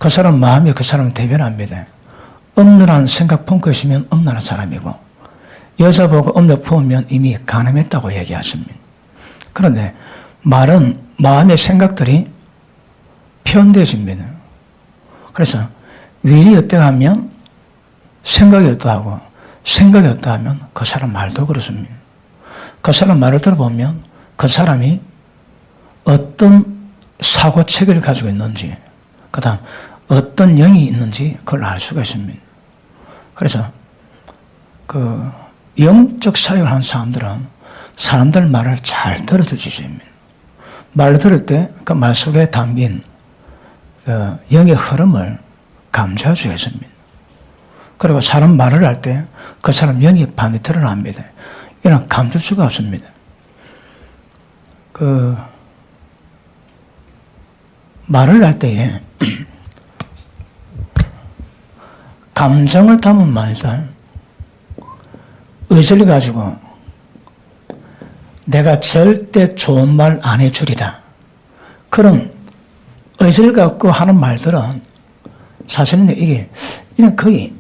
그 사람 마음이 그 사람을 대변합니다. 음란한 생각 품고 있으면 음란한 사람이고, 여자 보고 음욕 품으면 이미 간음했다고 얘기하십니다. 그런데 말은 마음의 생각들이 표현되어집니다. 그래서 위리 어떠하면 생각이 어떠하고, 생각이 어떠하면 그 사람 말도 그렇습니다. 그 사람 말을 들어보면 그 사람이 어떤 사고체계를 가지고 있는지, 그 다음 어떤 영이 있는지 그걸 알 수가 있습니다. 그래서 그 영적 사역을 하는 사람들은 사람들 말을 잘 들어줄 수 있습니다. 말을 들을 때 그 말 속에 담긴 그 영의 흐름을 감지할 수가 있습니다. 그리고 사람 말을 할 때 그 사람 영이 반드시 드러납니다. 이는 감출 수가 없습니다. 그 말을 할 때에 감정을 담은 말들, 의지를 가지고 내가 절대 좋은 말 안 해주리라, 그런 의지를 갖고 하는 말들은 사실은 이는 거의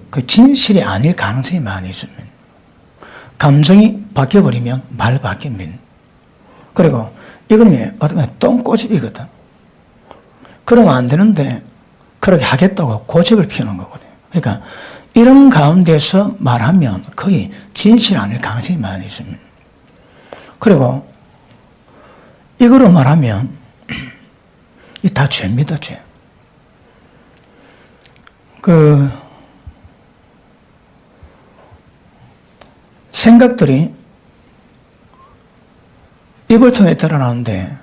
그 진실이 아닐 가능성이 많이 있습니다. 감정이 바뀌어버리면 말 바뀝니다. 그리고 이거는 어쩌면 똥꼬집이거든. 그러면 안 되는데 그렇게 하겠다고 고집을 피우는 거거든요. 그러니까 이런 가운데서 말하면 거의 진실 아닐 가능성이 많이 있습니다. 그리고 이거로 말하면 이 다 죄입니다, 죄. 생각들이 입을 통해 드러나는데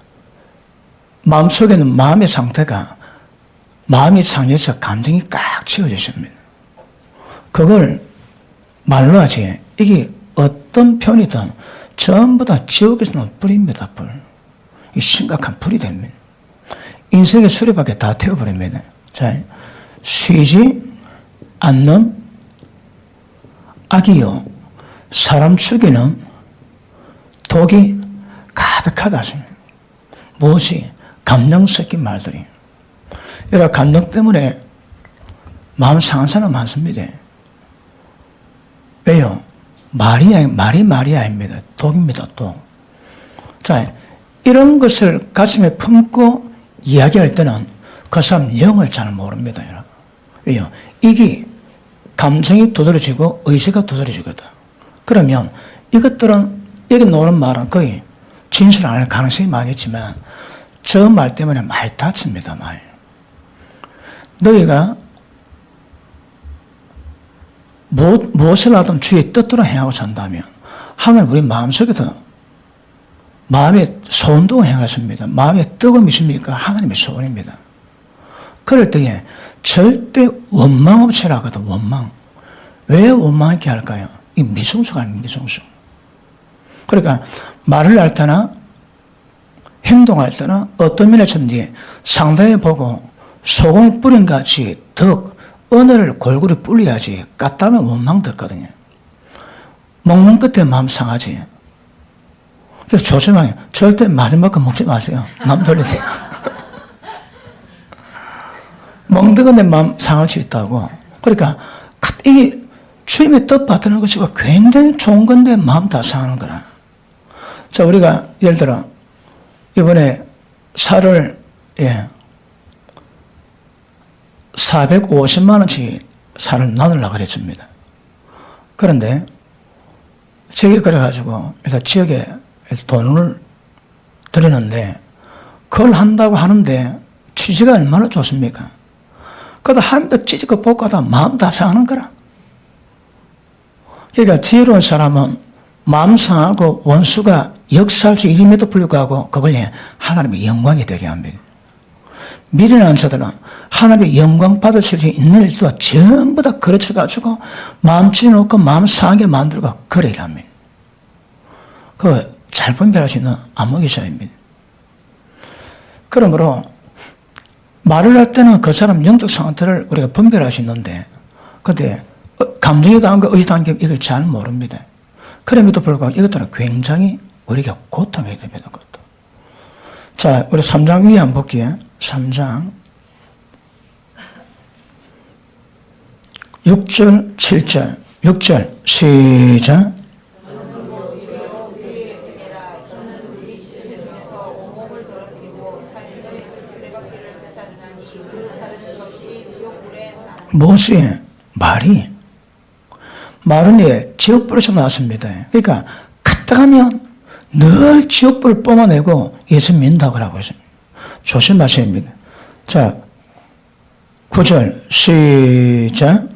마음속에는 마음의 상태가 마음이 상해서 감정이 꽉 채워지십니다. 그걸 말로 하지, 이게 어떤 편이든 전부 다 지옥에서 나온 불입니다, 불. 이 심각한 불이 됩니다. 인생의 수레바퀴 다 태워버립니다. 자, 쉬지 않는 악이요, 사람 죽이는 독이 가득하다 하십니다. 무엇이? 감정 섞인 말들이. 이런 감정 때문에 마음 상한 사람 많습니다. 왜요? 말이 말이야입니다. 독입니다, 독. 자, 이런 것을 가슴에 품고 이야기할 때는 그 사람 영을 잘 모릅니다. 왜요? 이게 감정이 두드러지고 의지가 두드러지거든. 그러면 이것들은, 여기 나오는 말은 거의 진실 안 할 가능성이 많이 있지만 저 말 때문에 많이 다칩니다, 말. 너희가 무엇을 하든 주의 뜻대로 행하고 산다면 하나님 우리 마음속에서 마음의 소운동을 행하십니다. 마음의 뜨거움이 있습니까? 하나님의 소원입니다. 그럴 때에 절대 원망 없이 하거든, 원망. 왜 원망 있게 할까요? 이 미성숙 아닙니까, 미성숙. 그러니까 말을 할 때나 행동할 때나 어떤 면에서든지 상대에 보고 소금 뿌린 같이 덕, 언어를 골고루 뿌려야지 까딱하면 원망 듣거든요. 먹는 끝에 마음 상하지. 그래서 조심하게, 절대 마지막 거 먹지 마세요. 남 돌리세요. 먹는 건데 마음 상할 수 있다고. 그러니까 이게 주님의 뜻 받드는 것이 굉장히 좋은 건데 마음 다 상하는 거라. 자, 우리가 예를 들어 이번에 살을 450만 원씩 살을 나누려고 그랬습니다. 그런데 지역에 그래가지고 일단 지역에 돈을 드리는데 그걸 한다고 하는데 취지가 얼마나 좋습니까? 그러다 하면도 찌질거 볶아다 마음 다 상하는 거라. 그러니까 지혜로운 사람은 마음 상하고 원수가 역사할 수 있음에도 불구하고 그걸 하나님의 영광이 되게 합니다. 미련한 자들은 하나님의 영광 받을 수 있는 일도 전부 다 그르쳐가지고 마음 찢어놓고 마음 상하게 만들고 그래 일합니다. 그거 잘 분별할 수 있는 암흑기사입니다. 그러므로 말을 할 때는 그 사람 영적 상태를 우리가 분별할 수 있는데 그런데 감정이 당한 거, 의지 당한 게 이걸 잘 모릅니다. 그럼에도 불구하고 이것들은 굉장히 우리가 고통이 됩니다. 고통. 자, 우리 3장 위에 한번 볼게요. 3장 6절, 7절, 6절 시작. 무엇이? 말은 지옥불에서 나왔습니다. 그러니까 갔다 가면 늘 지옥불을 뿜어내고 예수 믿는다고 하고 있습니다. 조심하셔야 합니다. 자, 9절 시작.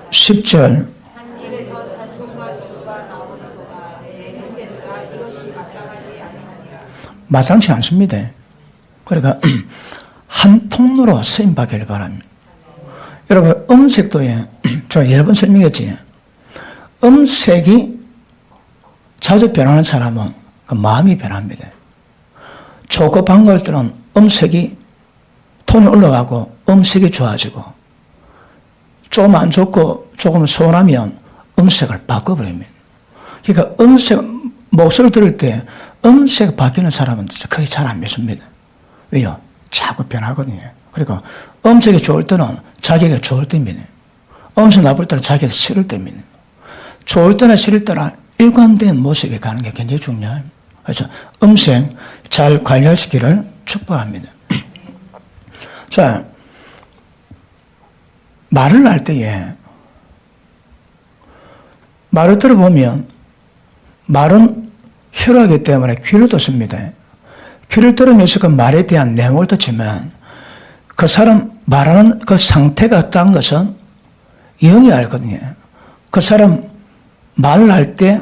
10절 마땅치 않습니다. 그러니까 한 통로로 쓰임받기를 바랍니다. 여러분 음색도 저 여러 번 설명했지. 음색이 자주 변하는 사람은 그 마음이 변합니다. 초급한 것들은 음색이 톤이 올라가고 음색이 좋아지고 조금 안 좋고 조금 소홀하면 음색을 바꿔버립니다. 그러니까 목소리를 들을 때 음색 바뀌는 사람은 거의 잘 안 믿습니다. 왜요? 자꾸 변하거든요. 그리고 음색이 좋을 때는 자기가 좋을 때입니다. 음색 나쁠 때는 자기가 싫을 때입니다. 좋을 때나 싫을 때나 일관된 모습이 가는 게 굉장히 중요해요. 그래서 음색 잘 관리하시기를 축복합니다. 자, 말을 할 때에 말을 들어보면 말은 혈하기 때문에 귀를 듣습니다. 귀를 들으면서 그 말에 대한 내용을 듣지만 그 사람 말하는 그 상태가 어떤 것은 영이 알거든요. 그 사람 말을 할 때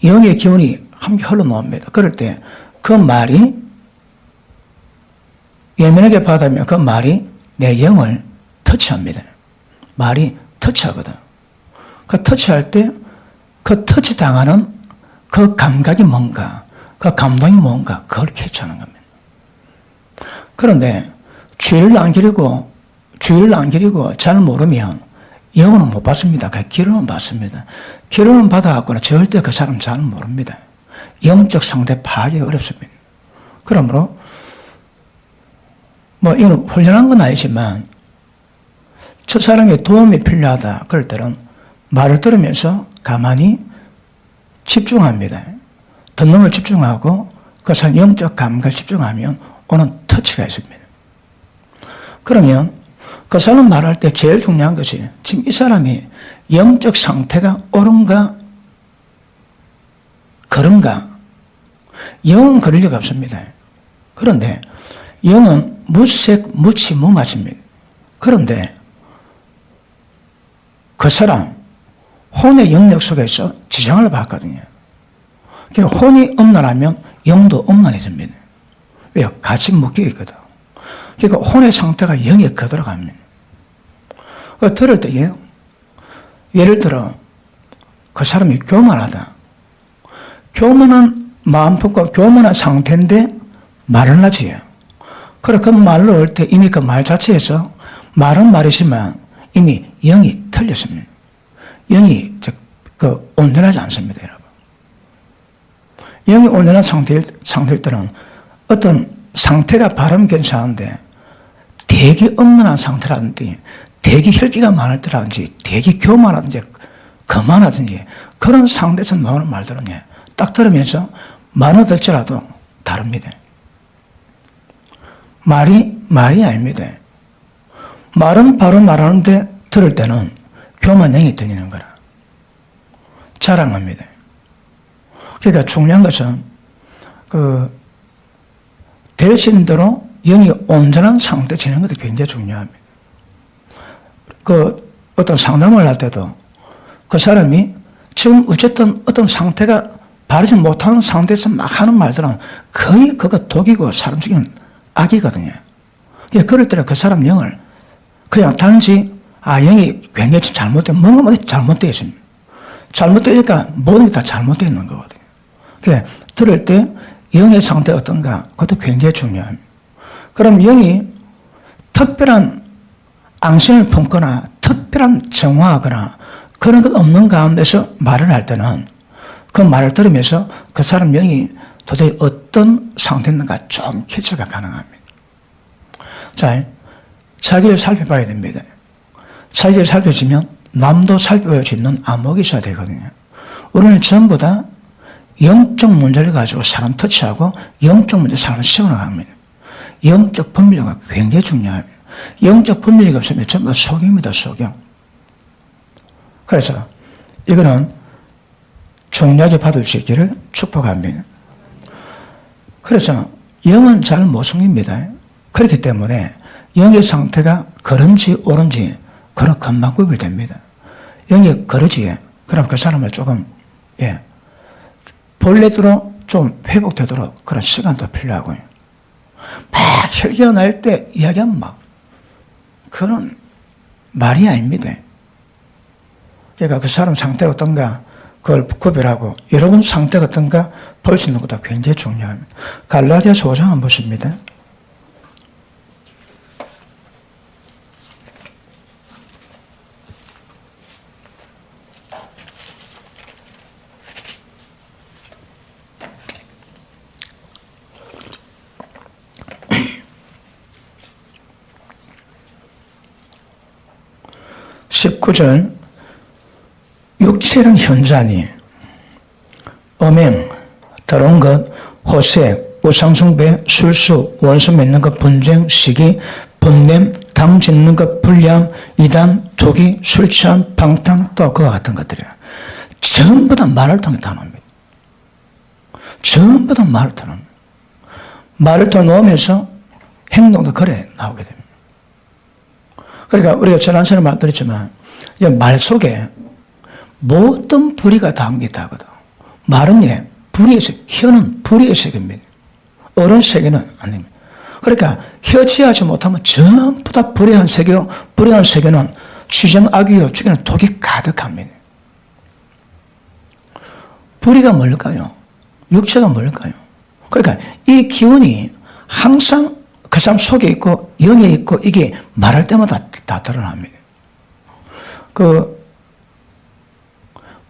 영의 기운이 함께 흘러나옵니다. 그럴 때 그 말이 예민하게 받으면 그 말이 내 영을 터치합니다. 말이 터치하거든. 그 터치할 때 그 터치 당하는 그 감각이 뭔가, 그 감동이 뭔가, 그걸 캐치하는 겁니다. 그런데 주의를 안 기리고 잘 모르면 영어는 못 받습니다. 기름은 받습니다. 기름은 받아갖고는 절대 그 사람 잘 모릅니다. 영적 상태 파악이 어렵습니다. 그러므로 이건 훈련한 건 아니지만 저 사람의 도움이 필요하다 그럴 때는 말을 들으면서 가만히 집중합니다. 듣는 걸 집중하고 그 사람 영적 감각을 집중하면 오는 터치가 있습니다. 그러면 그 사람 말할 때 제일 중요한 것이 지금 이 사람이 영적 상태가 옳은가 그런가. 영은 그럴 리가 없습니다. 그런데 영은 무치무맞습니다. 그런데 그 사람 혼의 영역 속에서 지정을 받거든요. 그러니까 혼이 음란하면 영도 음란해집니다. 왜요? 같이 묶여 있거든. 그러니까 혼의 상태가 영에 거들어갑니다. 들을 때 예를 들어 그 사람이 교만하다. 교만한 마음 품고 교만한 상태인데 말을 하지요. 그래 그 말로 올 때 이미 그 말 자체에서 말은 말이지만 이미 영이 틀렸습니다. 영이 온전하지 않습니다, 여러분. 영이 온전한 상태일 때는 어떤 상태가 바르면 괜찮은데 되게 음란한 상태라든지 되게 혈기가 많을 때라든지 되게 교만하든지 거만하든지 그런 상태에서 나오는 말들은 딱 들으면서 말은 듣더라도 다릅니다. 말이 아닙니다. 말은 바로 말하는데 들을 때는 교만형이 들리는 거라. 자랑합니다. 그러니까 중요한 것은 대신대로 영이 온전한 상태 지내는 것도 굉장히 중요합니다. 어떤 상담을 할 때도 그 사람이 지금 어쨌든 어떤 상태가 바르지 못하는 상태에서 막 하는 말들은 거의 그거 독이고 사람 죽이는 악이거든요. 그럴 때는 그 사람 영을 그냥 단지 영이 굉장히 뭔가 잘못되어 있습니다. 잘못되니까 모든 게 다 잘못되어 있는 거거든요. 들을 때 영의 상태가 어떤가 그것도 굉장히 중요합니다. 그럼 영이 특별한 앙심을 품거나 특별한 정화하거나 그런 것 없는 가운데서 말을 할 때는 그 말을 들으면서 그 사람 영이 도대체 어떤 상태인가 좀 캐치가 가능합니다. 자, 자기를 살펴봐야 됩니다. 자기를 살펴지면 남도 살펴볼 수 있는 안목이 있어야 되거든요. 우리는 전부 다 영적 문제를 가지고 사람 터치하고 영적 문제 사람을 세워나갑니다. 영적 분별력가 굉장히 중요합니다. 영적 분별력이 없으면 전부 다 속입니다. 속여. 그래서 이거는 중요하게 받을 수 있기를 축복합니다. 그래서 영은 잘 못 숨깁니다. 그렇기 때문에 영의 상태가 그런지 옳은지 그런 금방 구별됩니다. 영이 그러지 그럼 그 사람을 조금 본래대로 좀 회복되도록 그런 시간도 필요하고요. 막 혈기가 날 때 이야기하면 막 그건 말이 아닙니다. 그러니까 그 사람 상태가 어떤가 그걸 구별하고 여러분 상태가 어떤가 볼 수 있는 것도 굉장히 중요합니다. 갈라디아서 5장 한번 보십니다. (19절) 육체는 현자니 음행, 더러운 것, 호색, 우상숭배, 술수, 원수 맺는 것, 분쟁, 시기, 분냄, 당 짓는 것, 불량, 이단, 투기, 술 취함, 방탕, 또 그와 같은 것들이야. 전부 다 말을 통해 나옵니다. 전부 다 말을 통해 나옵니다. 말을 통해 나오면서 행동도 그래 나오게 됩니다. 그러니까 우리가 지난번에 말드렸지만 이 말 속에 모든 불의가 담기다 하거든. 말은 불의의식, 혀는 불의의식입니다. 어른 세계는 아닙니다. 그러니까 혀 취하지 못하면 전부 다 불의한 세계요. 불의한 세계는 취정 악이요. 죽이는 독이 가득합니다. 불의가 뭘까요? 육체가 뭘까요? 그러니까 이 기운이 항상 그 사람 속에 있고 영에 있고 이게 말할 때마다 다 드러납니다.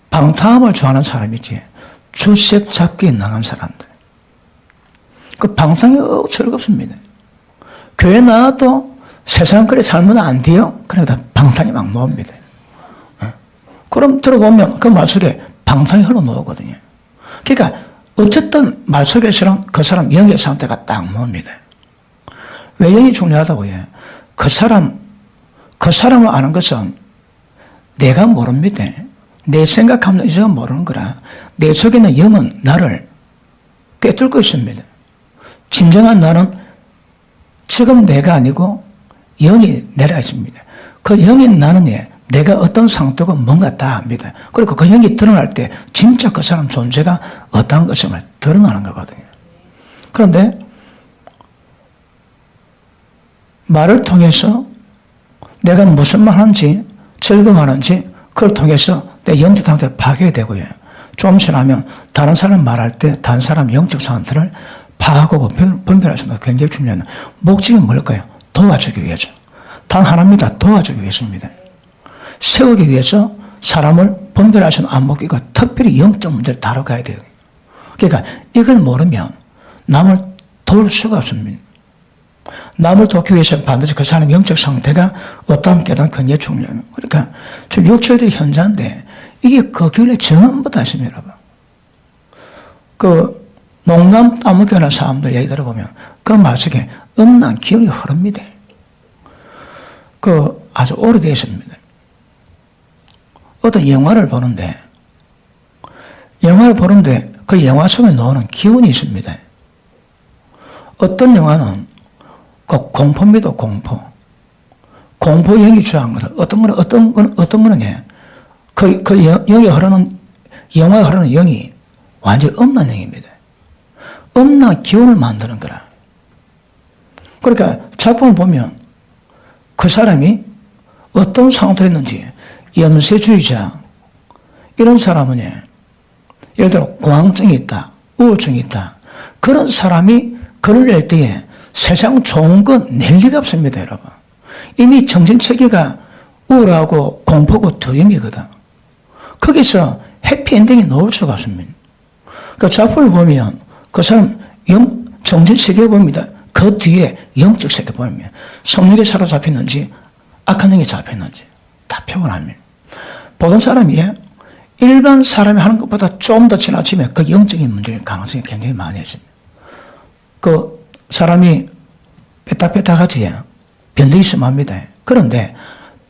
방탕함을 좋아하는 사람이지 주색 잡기에 나간 사람들. 방탕이 어처구니가 없습니다. 교회 나와도 세상 그래 살면 안 돼요? 그러다 방탕이 막 나옵니다. 그럼 들어보면 그 말 속에 방탕이 흘러나오거든요. 그러니까 어쨌든 말 속에서는 그 사람 영의 상태가 딱 나옵니다. 왜 영이 중요하다고 해요? 그 사람을 아는 것은 내가 모릅니다. 내 생각하면 이제가 모르는 거라. 내 속에 있는 영은 나를 꿰뚫고 있습니다. 진정한 나는 지금 내가 아니고 영이 내려 있습니다. 그 영인 나는 내가 어떤 상태고 뭔가 다 압니다. 그리고 그 영이 드러날 때 진짜 그 사람 존재가 어떤 것임을 드러나는 거거든요. 그런데 말을 통해서 내가 무슨 말 하는지 즐거워하는지 그걸 통해서 내 영적 상태가 파괴되고요. 좀 지나면 다른 사람 말할 때 다른 사람 영적 상태를 파악하고 분별할 수 있는 굉장히 중요한 목적이 뭘까요? 도와주기 위해서. 단 하나입니다. 도와주기 위해서입니다. 세우기 위해서 사람을 분별할 수 있는 안목이고 특별히 영적 문제를 다뤄가야 돼요. 그러니까 이걸 모르면 남을 도울 수가 없습니다. 남을 돕기 위해서는 반드시 그 사람의 영적 상태가 어떠한 깨달음이 굉장히 중요해요. 그러니까 저 육체들이 현자인데 이게 그 균에 전부 다 있습니다, 여러분. 농담 따먹기하는 사람들 얘기 들어보면 그 말 속에 음란 기운이 흐릅니다. 아주 오래되어 있습니다. 어떤 영화를 보는데 그 영화 속에 나오는 기운이 있습니다. 어떤 영화는 공포입니다, 공포. 공포 영이 주한 거는 어떤 거는 영이 흐르는, 영화에 흐르는 영이 완전히 음란 영입니다. 음란 기운을 만드는 거라. 그러니까 작품을 보면 그 사람이 어떤 상태에 있는지, 염세주의자, 이런 사람은 예를 들어 공황증이 있다, 우울증이 있다. 그런 사람이 글을 낼 때에 세상 좋은 건 낼 리가 없습니다, 여러분. 이미 정신체계가 우울하고 공포고 두려움이거든. 거기서 해피엔딩이 나올 수가 없습니다. 그 작품을 보면 그 사람 정신 세계 봅니다. 그 뒤에 영적 세계 보면 성령에 사로잡혔는지 악한 영에 잡혔는지 다 표현합니다. 보통 사람이 일반 사람이 하는 것보다 좀 더 지나치면 그 영적인 문제일 가능성이 굉장히 많이 있습니다. 그 사람이 뺐다같이 변덕이 심합니다. 그런데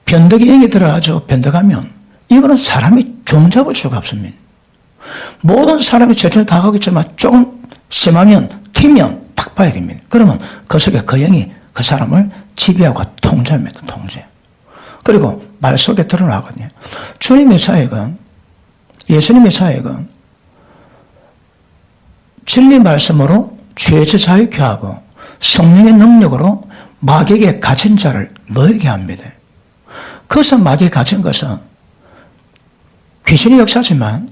변덕이 영이 들어가죠. 변덕하면 이거는 사람이 종잡을 수가 없습니다. 모든 사람이 제철 다 가겠지만 조금 심하면 튀면 딱 봐야 됩니다. 그러면 그 속에 그 영이 그 사람을 지배하고 통제합니다. 통제. 그리고 말 속에 드러나거든요. 주님의 사역은, 예수님의 사역은 진리 말씀으로 죄에서 자유케 하고 성령의 능력으로 마귀에게 갇힌 자를 놓이게 합니다. 그것은 마귀에 갇힌 것은 귀신의 역사지만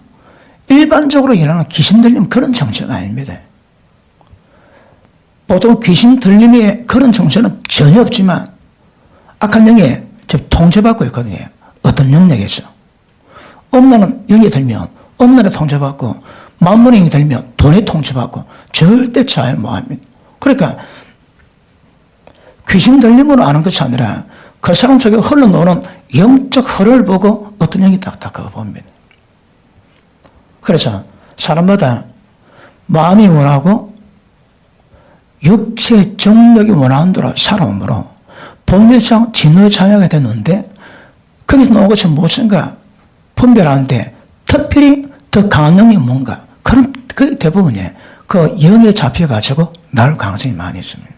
일반적으로 일어나는 귀신 들림 그런 정체가 아닙니다. 보통 귀신 들림의 그런 정체는 전혀 없지만 악한 영에 지금 통제받고 있거든요. 어떤 영역에서. 엄마는 영이 들면 엄마를 통제받고 만물의 영이 들면 돈에 통제받고 절대 자유 못합니다. 그러니까 귀신 들림으로 아는 것이 아니라 그 사람 속에 흘러나오는 영적 흐름을 보고 어떤 영이 딱딱 그거 봅니다. 그래서 사람마다 마음이 원하고 육체의 정력이 원하는 대로 살아오므로 본질상 진노의 자녀가 됐는데 거기서 나온 것이 무엇인가 분별하는데 특별히 더 강한 영이 뭔가 그런 그 대부분이 그 영에 잡혀가지고 나올 가능성이 많이 있습니다.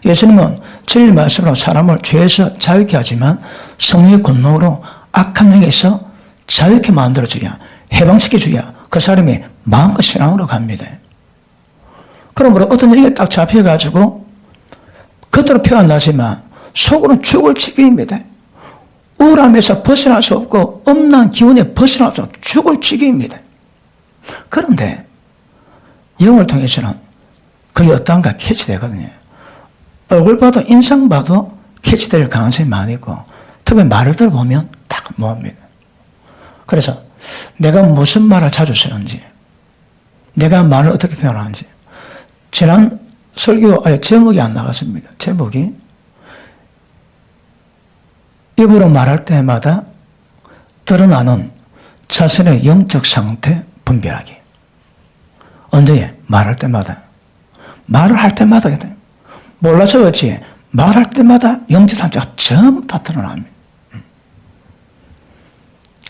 예수님은 진리 말씀으로 사람을 죄에서 자유케 하지만 성령의 권능으로 악한 영에서 자유케 만들어주랴 해방시켜주랴 그 사람이 마음과 신앙으로 갑니다. 그러므로 어떤 영에 딱 잡혀가지고 겉으로 표현하지만 속으로는 죽을 지경입니다. 우울함에서 벗어날 수 없고 엄난 기운에 벗어날 수 없고 죽을 지경입니다. 그런데 영을 통해서는 그게 어떤가 캐치되거든요. 얼굴 봐도 인상 봐도 캐치될 가능성이 많이 있고 특히 말을 들어보면 딱 모릅니다. 그래서 내가 무슨 말을 자주 쓰는지 내가 말을 어떻게 표현하는지 지난 설교 제목이 안 나갔습니다. 제목이 입으로 말할 때마다 드러나는 자신의 영적 상태 분별하기. 언제? 말할 때마다. 말을 할 때마다 몰라서 그렇지 말할 때마다 영적 상태가 전부 다 드러납니다.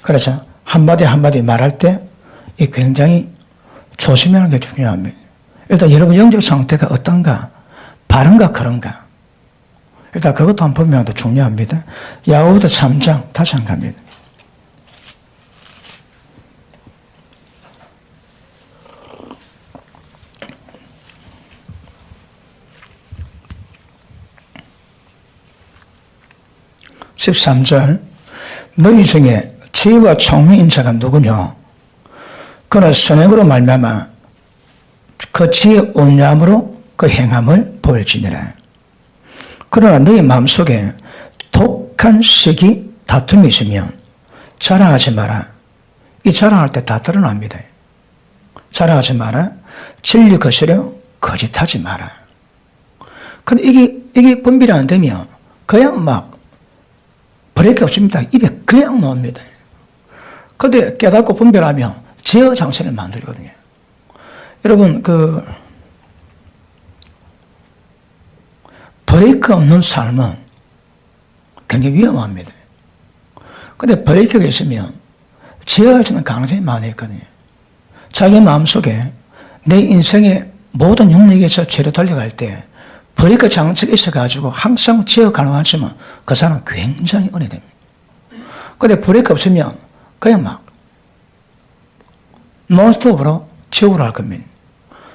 그래서 한마디 말할 때 굉장히 조심하는 게 중요합니다. 일단 여러분 영적 상태가 어떤가? 바른가 그런가? 일단 그것도 한번 보면 더 중요합니다. 야고보서 3장 다시 한번 갑니다. (13절) 너희 중에 지혜와 총명인 자가 누구냐? 그는 선행으로 말미암아 그 지혜 온유함으로 그 행함을 보일지니라. 그러나 너희 마음속에 독한 시기 다툼이 있으면 자랑하지 마라. 이 자랑할 때 다 드러납니다. 자랑하지 마라. 진리 거스려 거짓하지 마라. 근데 이게 분별이 안 되면 그냥 막 브레이크 없습니다. 입에 그냥 나옵니다. 근데 깨닫고 분별하면 제어 장치를 만들거든요. 여러분, 브레이크 없는 삶은 굉장히 위험합니다. 근데 브레이크가 있으면 제어할 수 있는 가능성이 많이 있거든요. 자기 마음속에 내 인생의 모든 영역에서 죄로 달려갈 때 브레이크 장치가 있어가지고 항상 제어 가능하지만 그 사람은 굉장히 은혜됩니다. 근데 브레이크 없으면 그냥 막 논스톱으로 지옥으로 할 겁니다.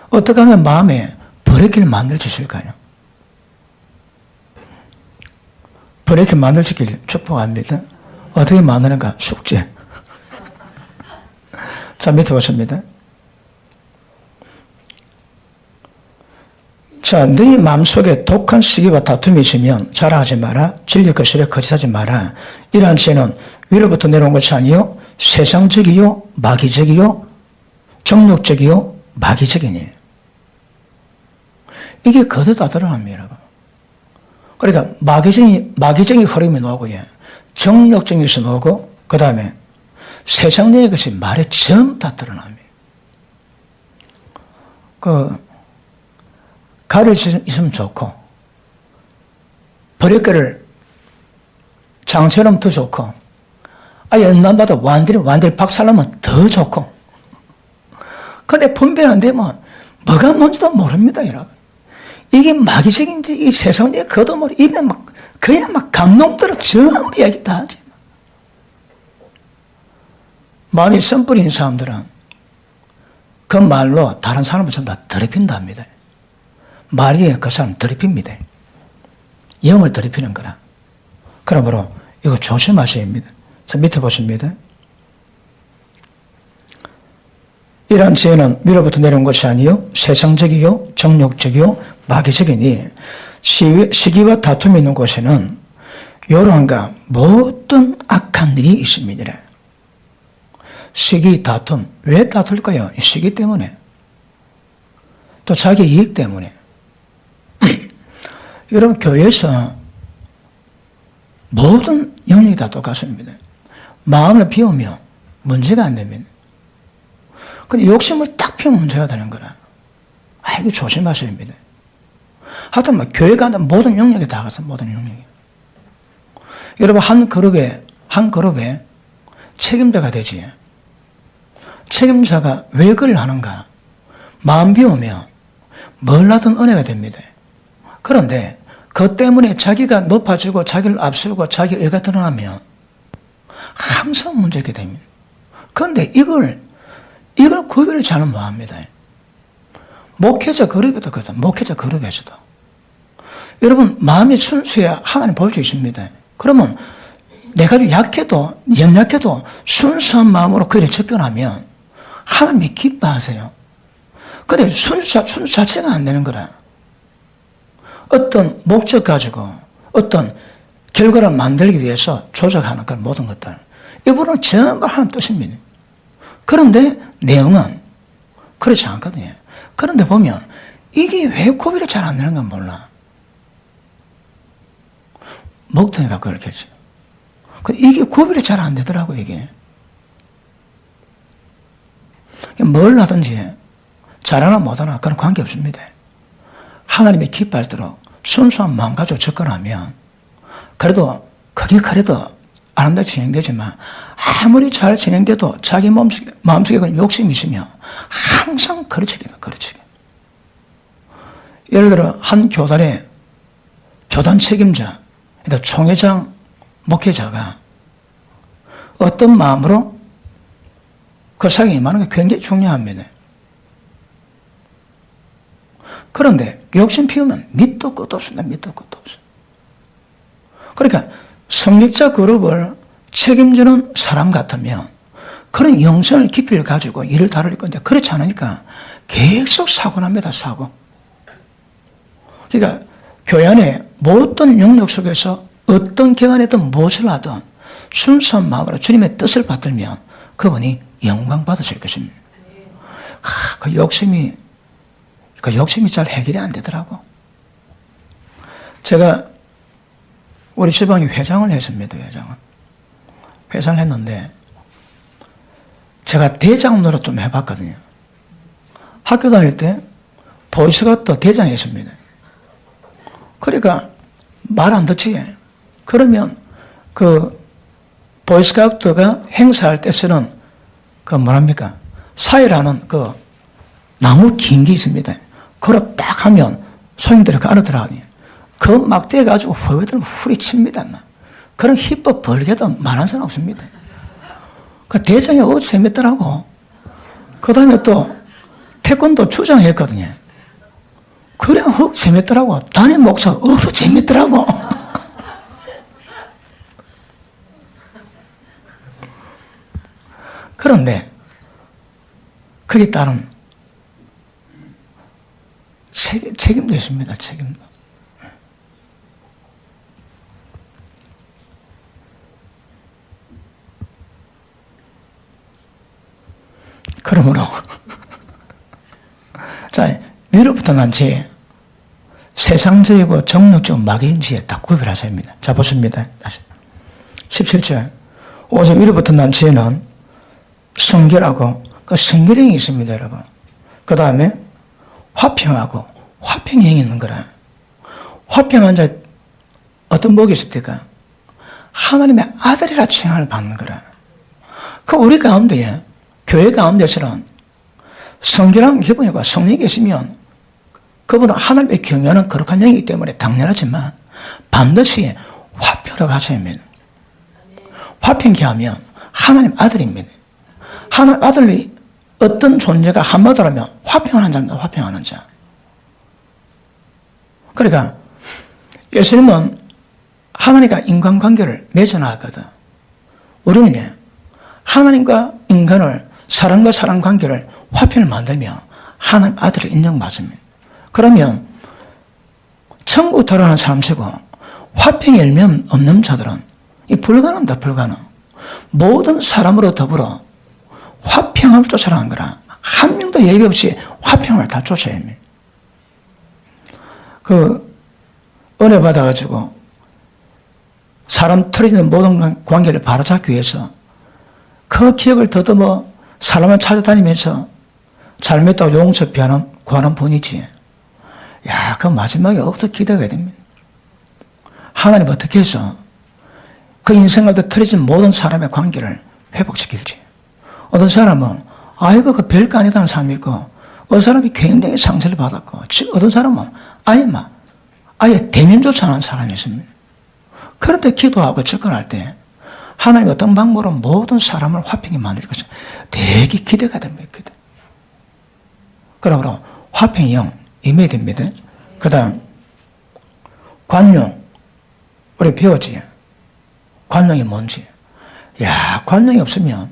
어떻게 하면 마음에 브레이크를 만들 수 있을까요? 브레이크 만들 수 있길 축복합니다. 어떻게 만드는가? 숙제. 자, 밑에 보십니다. 자, 너희 마음속에 독한 시기와 다툼이 있으면 자랑하지 마라. 진리 거스려 거짓하지 마라. 이러한 죄는 위로부터 내려온 것이 아니요 세상적이요 마귀적이요 정욕적이요 마귀적이니 이게 거듭 다 드러납니다. 그러니까 마귀적인 흐름이 나오고 정력적인 것이 나오고 그 다음에 세상적인 것이 말에 전부 다 드러납니다. 가를 있으면 좋고 버릇가를 장처럼 더 좋고 연남보다 완전히 박살나면 더 좋고 근데 분별 안 되면 뭐가 뭔지도 모릅니다, 여러분. 이게 마귀적인지 이 세상에 그도 모르 입에 그냥 감동들어 전부 얘기 다 하지. 마음이 썸뿌린 사람들은 그 말로 다른 사람을 전부 다 더럽힌답니다. 말이 그 사람 더럽힙니다. 영을 더럽히는 거라. 그러므로 이거 조심하셔야 합니다. 자, 밑에 보십니다. 이러한 지혜는 위로부터 내려온 것이 아니요 세상적이요 정욕적이요 마귀적이니 시기와 다툼이 있는 곳에는 요란과 모든 악한 일이 있습니다. 시기, 다툼. 왜 다툴까요? 시기 때문에. 또 자기 이익 때문에. 여러분, 교회에서 모든 영역이 다 똑같습니다. 마음을 비우면 문제가 안 됩니다. 근데 욕심을 딱 피우면 문제가 되는 거라. 이거 조심하셔야 합니다. 하여튼 교회 가는 모든 영역에 다 가서 모든 영역에. 여러분, 한 그룹에 책임자가 되지. 책임자가 왜 그걸 하는가? 마음 비우면 뭘 하든 은혜가 됩니다. 그런데 그 때문에 자기가 높아지고 자기를 앞세우고 자기 의가 드러나면 항상 문제가 됩니다. 그런데 이걸 구별을 잘 못합니다. 목회자 그룹에도 그렇다. 목회자 그룹에서도. 여러분, 마음이 순수해야 하나님 볼 수 있습니다. 그러면 내가 약해도 연약해도 순수한 마음으로 그에 접근하면 하나님이 기뻐하세요. 근데 순수 자체가 안 되는 거라. 어떤 목적 가지고 어떤 결과를 만들기 위해서 조작하는 그런 모든 것들. 이분은 전부 하나님 뜻입니다. 그런데 내용은 그렇지 않거든요. 그런데 보면 이게 왜 구별이 잘 안 되는 건 몰라. 목통이가 그렇겠죠. 이게 구별이 잘 안 되더라고, 이게. 뭘 하든지 잘하나 못하나 그런 관계 없습니다. 하나님이 기뻐하시도록 순수한 마음 가지고 접근하면 그래도 아름답게 진행되지만 아무리 잘 진행돼도 자기 마음속에 그런 욕심이 있으면 항상 거르치게. 예를 들어 한 교단의 교단 책임자, 총회장, 목회자가 어떤 마음으로 그 사역에 임하는 게 굉장히 중요합니다. 그런데 욕심 피우면 밑도 끝도 없습니다. 밑도 끝도 없어. 그러니까 성직자 그룹을 책임지는 사람 같으면 그런 영성을 깊이를 가지고 일을 다룰 건데 그렇지 않으니까 계속 사고 납니다. 사고. 그러니까 교회 안에 모든 영역 속에서 어떤 기관에든 무엇을 하든 순수한 마음으로 주님의 뜻을 받들면 그분이 영광 받으실 것입니다. 그 욕심이 잘 해결이 안 되더라고. 제가 우리 지방에 회장을 했습니다. 회장을 했는데 제가 대장 노릇 좀 해봤거든요. 학교 다닐 때 보이스카우트 대장이었습니다. 그러니까 말 안 듣지. 그러면 그 보이스카우트가 행사할 때 쓰는 그 뭐랍니까? 사회라는 그 나무 긴 게 있습니다. 그걸 딱 하면 손님들이 그 안에 들어가니 그 막 떼가지고 후배들은 후리칩니다. 그런 희법 벌개도 말한 사람 없습니다. 그 대장이 어찌 재밌더라고. 그 다음에 또 태권도 주장했거든요. 그래 헉 재밌더라고. 담임 목사 어서 재밌더라고. 그런데 그에 따른 책임도 있습니다. 책임도. 그러므로 자, 위로부터 난 죄, 세상죄이고 정욕적 마귀인 죄 다 구별하셔야 합니다. 자, 보십니다. 다시. 17절. 오직 위로부터 난 죄는 성결하고, 그 성결행이 있습니다, 여러분. 그 다음에 화평하고, 화평행이 있는 거라. 화평한 자, 어떤 복이 있습니까? 하나님의 아들이라 칭함을 받는 거라. 그 우리 가운데에, 교회 가운데서는 성결한 기분이고 성령이 계시면 그분은 하나님의 경외하는 거룩한 영이기 때문에 당연하지만 반드시 화평으로 가셔야 합니다. 화평케 하면 하나님 아들입니다. 하나님 아들이 어떤 존재가 한마디로 하면 화평하는 자입니다. 화평하는 자. 그러니까 예수님은 하나님과 인간관계를 맺어나갔거든. 우리는 하나님과 인간을, 사람과 사람 관계를 화평을 만들면 하나님 아들을 인정받습니다. 그러면 천국 들어가는 사람치고 화평이 열면 없는 자들은 이 불가능합니다. 불가능. 모든 사람으로 더불어 화평을 쫓아가는 거라. 한 명도 예외 없이 화평을 다 쫓아야 합니다. 그 은혜 받아가지고 사람 틀어지는 모든 관계를 바로잡기 위해서 그 기억을 더듬어 사람을 찾아다니면서 잘못했다고 용서 구하는 분이지. 야, 그 마지막에 어떻게 기대가 됩니다. 하나님 어떻게 해서 그 인생과도 틀어진 모든 사람의 관계를 회복시킬지. 어떤 사람은 아이고 그 별거 아니다는 사람이 있고, 어떤 사람이 굉장히 상처를 받았고, 어떤 사람은 아예 대면조차 안 하는 사람이 있습니다. 그런데 기도하고 접근할 때 하나님이 어떤 방법으로 모든 사람을 화평히 만들 것을 되게 기대가 됩니다. 기대. 그러므로 화평이 영 임해야 됩니다. 그 다음 관용, 우리 배웠지. 관용이 뭔지. 야, 관용이 없으면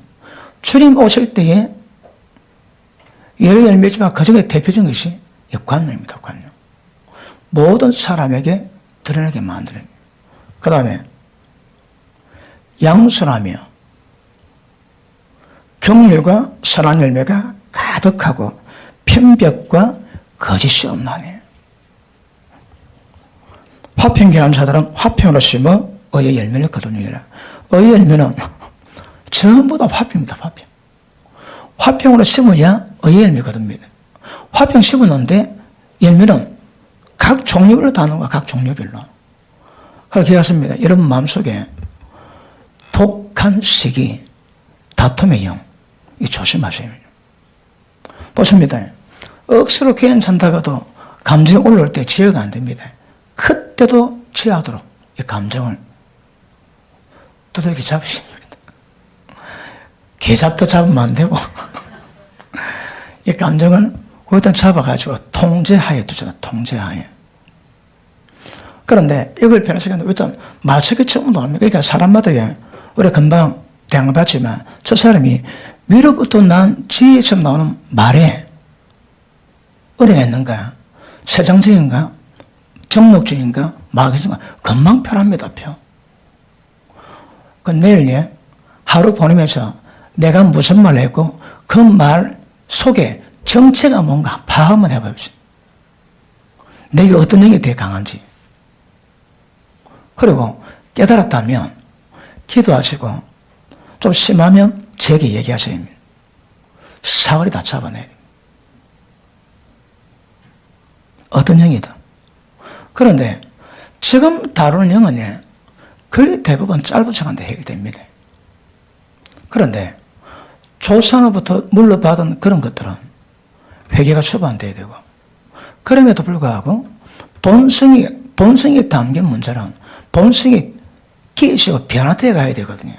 주님 오실 때에 열매지만 그 중에 대표적인 것이 관용입니다. 관용. 모든 사람에게 드러나게 만드는. 그 다음에 양순하며 긍휼과 선한 열매가 가득하고 편벽과 거짓이 없나니. 화평케하는 자들은 화평으로 심어 의의 열매를 거두느니라. 의의 열매는 전부 다 화평입니다. 화평. 화평으로 심어야 의의 열매 거둡니다. 화평 심었는데 열매는 각 종류별로 다는 거야. 각 종류별로. 그렇게 하십니다. 여러분 마음속에 독한 시기, 다툼의 영, 이 조심하셔야 해요. 보십니다. 억수로 괜찮다가도 감정이 올라올 때 지혜가 안 됩니다. 그때도 지혜하도록 이 감정을 두들겨 잡으셔야 합니다. 개잡도 잡으면 안 되고 이 감정을 거기다 잡아가지고 통제하에 두잖아. 통제하에. 그런데 이걸 변호사가 일단 말석이 처음도 합니다. 그러니까 사람마다 우리 금방 대응을 받지만 저 사람이 위로부터 난 지혜에서 나오는 말에 은혜가 있는가? 세상적인가? 정욕적인가? 마귀적인가? 금방 편합니다. 표. 그 내일 하루 보내면서 내가 무슨 말을 했고 그 말 속에 정체가 뭔가 파악 한번 해봅시다. 내가 어떤 영이 되게 강한지. 그리고 깨달았다면 기도하시고 좀 심하면 제게 얘기하셔야 합니다. 사거리 다 잡아내야 됩니다. 어떤 영이든. 그런데 지금 다루는 영은 거의 대부분 짧은 시간에 해결됩니다. 그런데 조상으로부터 물려받은 그런 것들은 회개가 수반돼야 되고, 그럼에도 불구하고 본성이 담긴 문제는 본성이 끼시고 변화되어 가야 되거든요.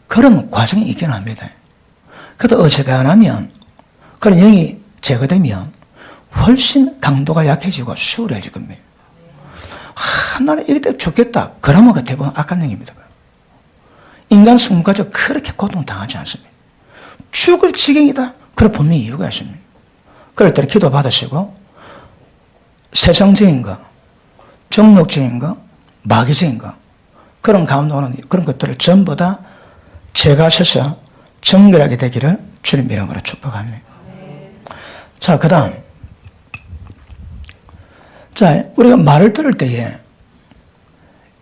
그런 과정이 있긴 합니다. 그래도 어지간하면 그런 영이 제거되면 훨씬 강도가 약해지고 수월해질 겁니다. 나는 이때 죽겠다. 그러면 그 대부분 악한 영입니다. 인간 성과적 그렇게 고통당하지 않습니다. 죽을 지경이다. 그런 분명히 이유가 있습니다. 그럴 때는 기도 받으시고 세상적인 거, 정욕적인 거, 마귀적인 거, 그런 가운데 오는 그런 것들을 전부 다 제거하셔서 정결하게 되기를 주님 이름으로 축복합니다. 자, 그 다음 자, 우리가 말을 들을 때에,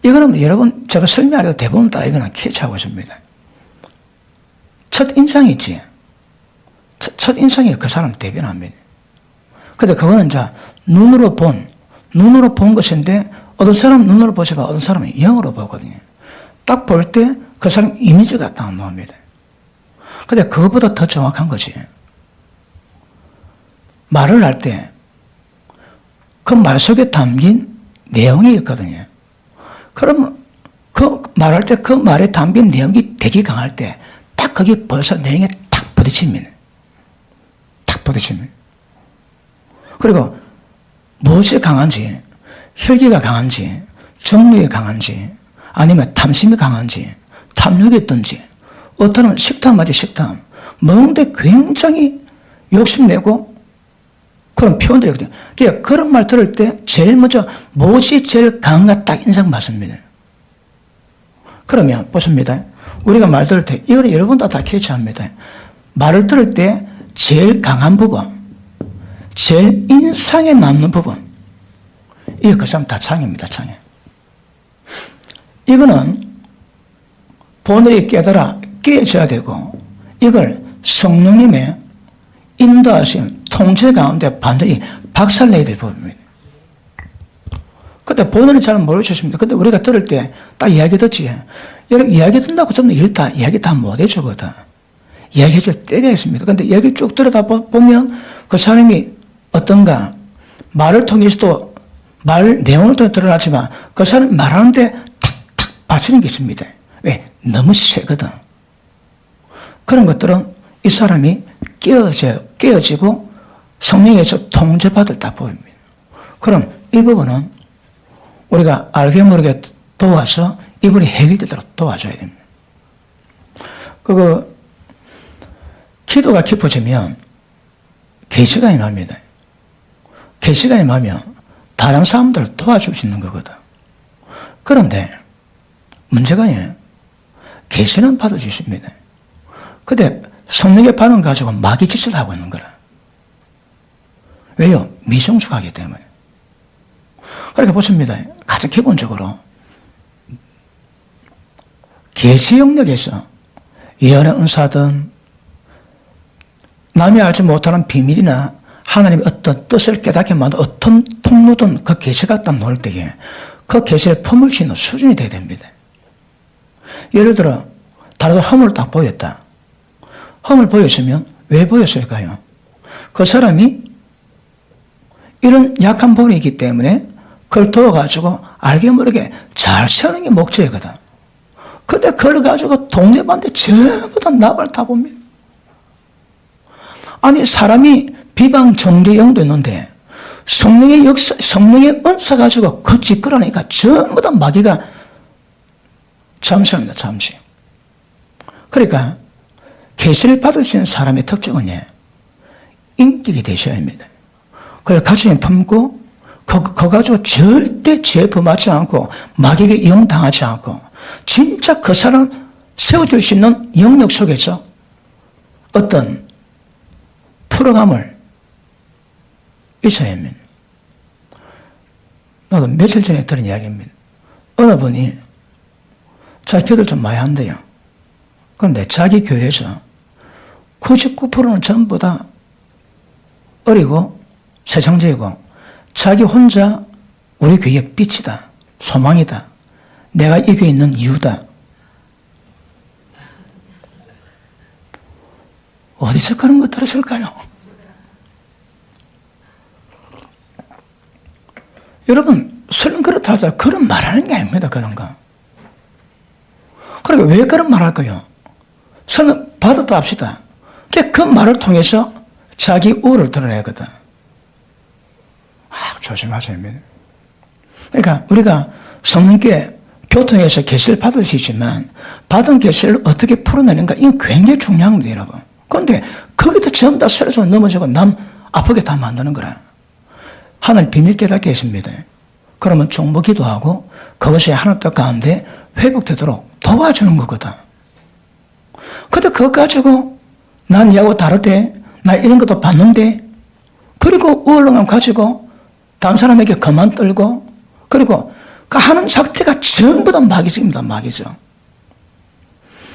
이거는 여러분, 제가 설명하려고 대부분 다 이거는 캐치하고 있습니다. 첫 인상이 있지. 첫 인상이 그 사람 대변합니다. 근데 그거는 자, 눈으로 본 것인데, 어떤 사람은 눈으로 보시고 어떤 사람은 영으로 보거든요. 딱 볼 때 그 사람 이미지가 딱 나옵니다. 근데 그것보다 더 정확한 거지. 말을 할 때, 그 말 속에 담긴 내용이 있거든요. 그러면 그 말할 때 그 말에 담긴 내용이 되게 강할 때, 딱 거기 벌써 내용에 탁 부딪힙니다. 탁 부딪힙니다. 그리고 무엇이 강한지, 혈기가 강한지, 정력이 강한지, 아니면 탐심이 강한지, 탐욕이 있든지, 어떤 식탐하지 식탐, 먹는데 굉장히 욕심내고 그런 표현들이 있거든요. 그러니까 그런 말 들을 때 제일 먼저 무엇이 제일 강한가 딱 인상 받습니다. 그러면 보십니다. 우리가 말 들을 때 이거는 여러분도 다 캐치합니다. 말을 들을 때 제일 강한 부분, 제일 인상에 남는 부분, 이게 그 사람 다 창입니다. 창에. 이거는 본인이 깨져야 되고, 이걸 성령님의 인도하심, 통제 가운데 반드시 박살내야 될 부분입니다. 근데 본인은 잘 모르셨습니다. 근데 우리가 들을 때 딱 이야기 듣지. 여러분, 이야기 듣는다고 저는 일단 이야기 다 못 해주거든. 이야기 해줄 때가 있습니다. 근데 이야기를 쭉 들여다보면 그 사람이 어떤가, 말을 통해서도 말 내용을 통해 드러나지만 그 사람이 말하는데 탁탁 받치는 게 있습니다. 왜? 너무 세거든. 그런 것들은 이 사람이 깨어지고 성령에서 통제받을 다 보입니다. 그럼 이 부분은 우리가 알게 모르게 도와서 이분이 해결되도록 도와줘야 됩니다. 기도가 깊어지면 계시가 임합니다. 계시가 임하면 다른 사람들을 도와줄 수 있는 거거든. 그런데 문제가 계시는 받을 수 있습니다. 근데 성령의 반응 가지고 마귀 짓을 하고 있는 거라. 왜요? 미성숙하기 때문에. 그러니까 보십니다. 가장 기본적으로 계시 영역에서 예언의 은사든 남이 알지 못하는 비밀이나 하나님의 어떤 뜻을 깨닫게 만든 어떤 통로든 그 계시가 딱 놓을 때에 그 계시를 품을 수 있는 수준이 돼야 됩니다. 예를 들어 다른 사람 허물을 딱 보였다. 허물 보였으면 왜 보였을까요? 그 사람이 이런 약한 부분이 있기 때문에 그걸 도와가지고 알게 모르게 잘 세우는 게 목적이거든. 근데 그걸 가지고 동네반대 전부 다 나발 다 봅니다. 아니, 사람이 비방 정죄 영도 있는데 성령의 역사, 성령의 은사 가지고 그 짓거라니까 전부 다 마귀가 잠시합니다. 잠시. 그러니까 계시를 받을 수 있는 사람의 특징은 인격이 되셔야 합니다. 그걸 가슴에 품고 그거 가지고 절대 죄 범하지 않고 마귀에게 이용당하지 않고 진짜 그 사람 세워줄 수 있는 영역 속에서 어떤 풀어감을 있어야 합니다. 나도 며칠 전에 들은 이야기입니다. 어느 분이 자기 기도를 좀 많이 한대요. 그런데 자기 교회에서 99%는 전부 다 어리고 세상적이고 자기 혼자 우리 교회의 빛이다, 소망이다, 내가 이 교회에 있는 이유다. 어디서 그런 거 들었을까요? 여러분, 설령 그렇다 하더라도 그런 말하는 게 아닙니다. 그런 거. 그러니까 왜 그런 말 할까요? 설령 받았다 합시다. 그 말을 통해서 자기 우를 드러내거든. 조심하셔야 합니다. 그러니까 우리가 성령께 교통해서 계시를 받을 수 있지만 받은 계시를 어떻게 풀어내는가 이건 굉장히 중요한 겁니다, 여러분. 그런데 거기도 전부 다 서로 넘어지고 남 아프게 다 만드는 거라. 하나님 비밀 깨닫게 했습니다. 그러면 중보 기도하고 그것이 하나님 뜻 가운데 회복되도록 도와주는 거거든. 근데 그거 가지고 난 얘하고 다르대, 나 이런 것도 봤는데, 그리고 우월감 가지고 다른 사람에게 그만 떨고, 그리고 그 하는 작태가 전부 다 마귀적입니다. 마귀적.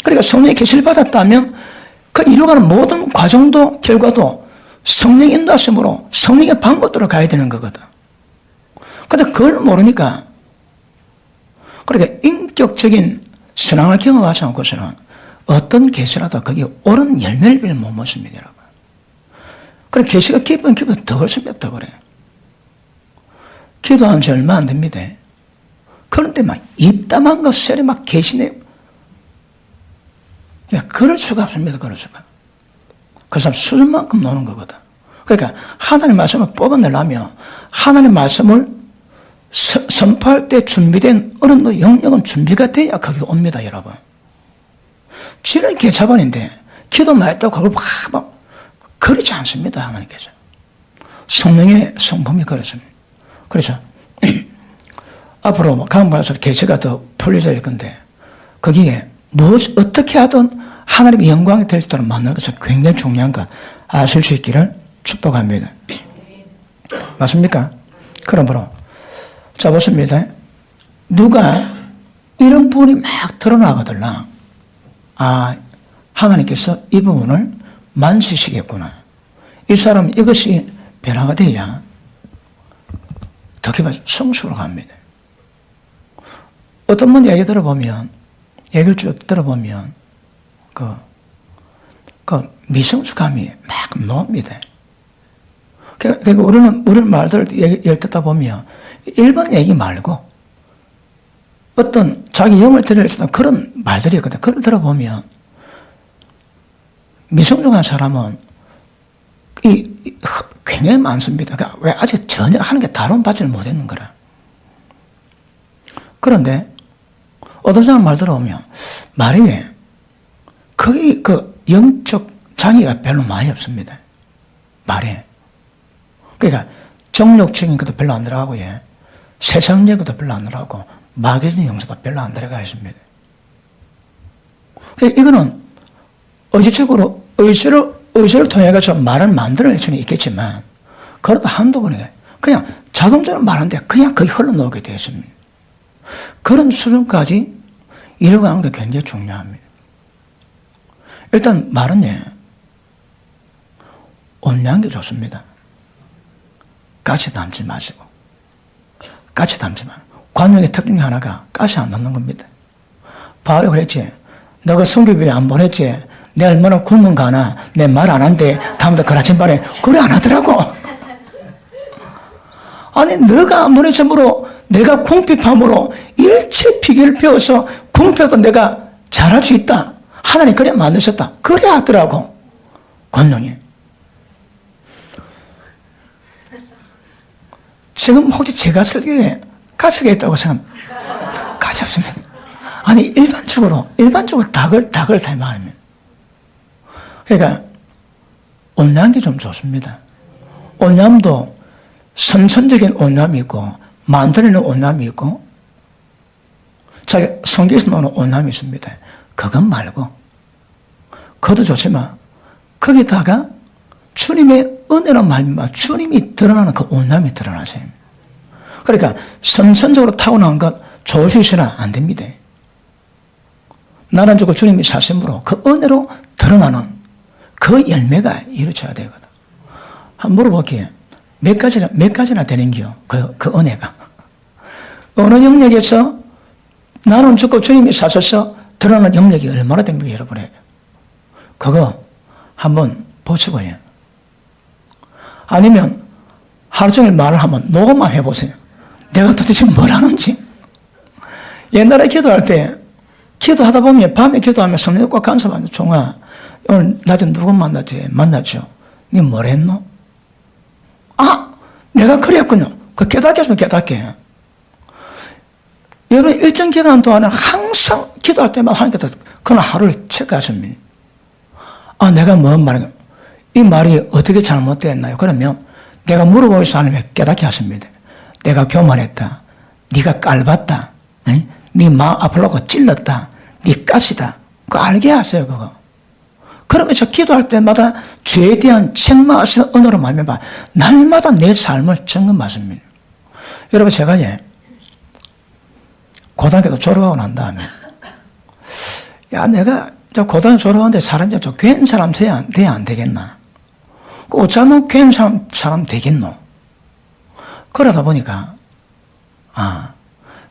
그러니까 성령의 계시를 받았다면 그 이루어가는 모든 과정도 결과도 성령 인도하심으로 성령의 방법대로 가야 되는 거거든. 근데 그걸 모르니까, 그러니까 인격적인 신앙을 경험하지 않고서는 어떤 계시라도 거기에 옳은 열매를 빌못 모십니다, 여러분. 그래, 계시가 깊으면 깊으면 더 그렇습니다, 더 그래. 기도한 지 얼마 안 됩니다. 그런데 막 입담한 것들이 막 계시네. 그럴 수가 없습니다, 그럴 수가. 그 사람 수준만큼 노는 거거든. 그러니까 하나님의 말씀을 뽑아내려면 하나님의 말씀을 선포할 때 준비된 어느 정도 영역은 준비가 돼야 거기 옵니다, 여러분. 지는 개차반인데 기도 많이 했다고 그걸 막 그렇지 않습니다, 하나님께서. 성령의 성품이 그렇습니다. 그래서 앞으로 강박에서 계시가 더 풀려질 건데 거기에 어떻게 하든 하나님의 영광이 될 수 있도록 만드는 것은 굉장히 중요한 것 아실 수 있기를 축복합니다. 맞습니까? 그러므로 자 보십니다. 누가 이런 부분이 막 드러나거든요. 아, 하나님께서 이 부분을 만지시겠구나. 이 사람 이것이 변화가 돼야 더 깊이 성숙으로 갑니다. 어떤 분 얘기 들어보면, 얘기를 쭉 들어보면, 미성숙함이 막 나옵니다. 그러니까 우리는 말들을 얘기를 듣다 보면, 일반 얘기 말고, 어떤 자기 영을 드릴 수 있는 그런 말들이 있거든. 그걸 들어보면, 미성숙한 사람은 굉장히 많습니다. 그러니까 왜 아직 전혀 하는 게 다룬받지를 못했는 거라. 그런데 어떤 사람 말 들어보면 말이 거의 그 영적 장애가 별로 많이 없습니다. 말에. 그러니까 정력적인 것도 별로 안 들어가고, 세상적인 것도 별로 안 들어가고, 마귀적인 영성도 별로 안 들어가 있습니다. 이거는 의지적으로, 의지를 통해서 말을 만들어낼 수는 있겠지만, 그래도 한두 번에 그냥 자동적으로 말하는데 그냥 거의 흘러나오게 되어 있습니다. 그런 수준까지 이뤄가는 게 굉장히 중요합니다. 일단 말은 온유한 게 좋습니다. 가시 담지 마시고. 가시 담지 마. 관용의 특징 하나가 가시 안 담는 겁니다. 바울이 그랬지. 너가 성교비에 안 보냈지. 내 얼마나 굶은 가나. 내 말 안 한대. 다음부터 그라친 발에 그래 안 하더라고. 아니 너가 안 보내줌으로 내가 궁핍함으로 일체피기를 배워서 궁핍도 내가 잘할 수 있다. 하나님 그래 만드셨다. 그래 하더라고. 관용이. 지금 혹시 제가 설교에 가스가 있다고 생각합니다. 가스 없습니다. 아니 일반적으로 닭을 다 말합니다. 그러니까 온유한 게 좀 좋습니다. 온유함도 선천적인 온유함이 있고 만들어내는 온유함이 있고 자기 성경에서 나오는 온유함이 있습니다. 그것 말고 그것도 좋지만 거기다가 주님의 은혜로 말미암아 주님이 드러나는 그 온유함이 드러나세요. 그러니까 선천적으로 타고난 것 좋으시나 안 됩니다. 나는 주고 주님이 사심으로 그 은혜로 드러나는 그 열매가 이루어져야 되거든. 한번 물어볼게요. 몇 가지나 되는겨? 그 은혜가. 어느 영역에서 나는 죽고 주님이 사셔서 드러나는 영역이 얼마나 됩니까, 여러분에게? 그거 한번 보시고요. 아니면 하루 종일 말을 하면 녹음만 해보세요. 내가 도대체 뭘 하는지. 옛날에 기도할 때, 기도하다 보면, 밤에 기도하면 성령 꼭 간섭하는 종아, 오늘 낮에 누구 만났죠? 니 뭘 했노? 아! 내가 그랬군요. 그 깨닫겠으면 깨닫게. 여러분, 일정 기간 동안은 항상 기도할 때마다 하나님께서 그날 하루를 체크하십니다. 아, 내가 뭔 말인가? 이 말이 어떻게 잘못됐나요? 그러면 내가 물어보면서 하나님 깨닫게 하십니다. 내가 교만했다. 네가 깔봤다. 네 마음 아프려고 찔렀다. 네 가시다. 그거 알게 하세요, 그거. 그러면서 기도할 때마다 죄에 대한 책망하시는 언어로 말미암아 날마다 내 삶을 점검하십니다. 여러분, 제가 고등학교 졸업하고 난 다음에, 야, 내가 고등학교 졸업하는데 사람이 좀 괜찮은 사람 돼야 안 되겠나? 어쩌면 괜찮은 사람 되겠노? 그러다 보니까,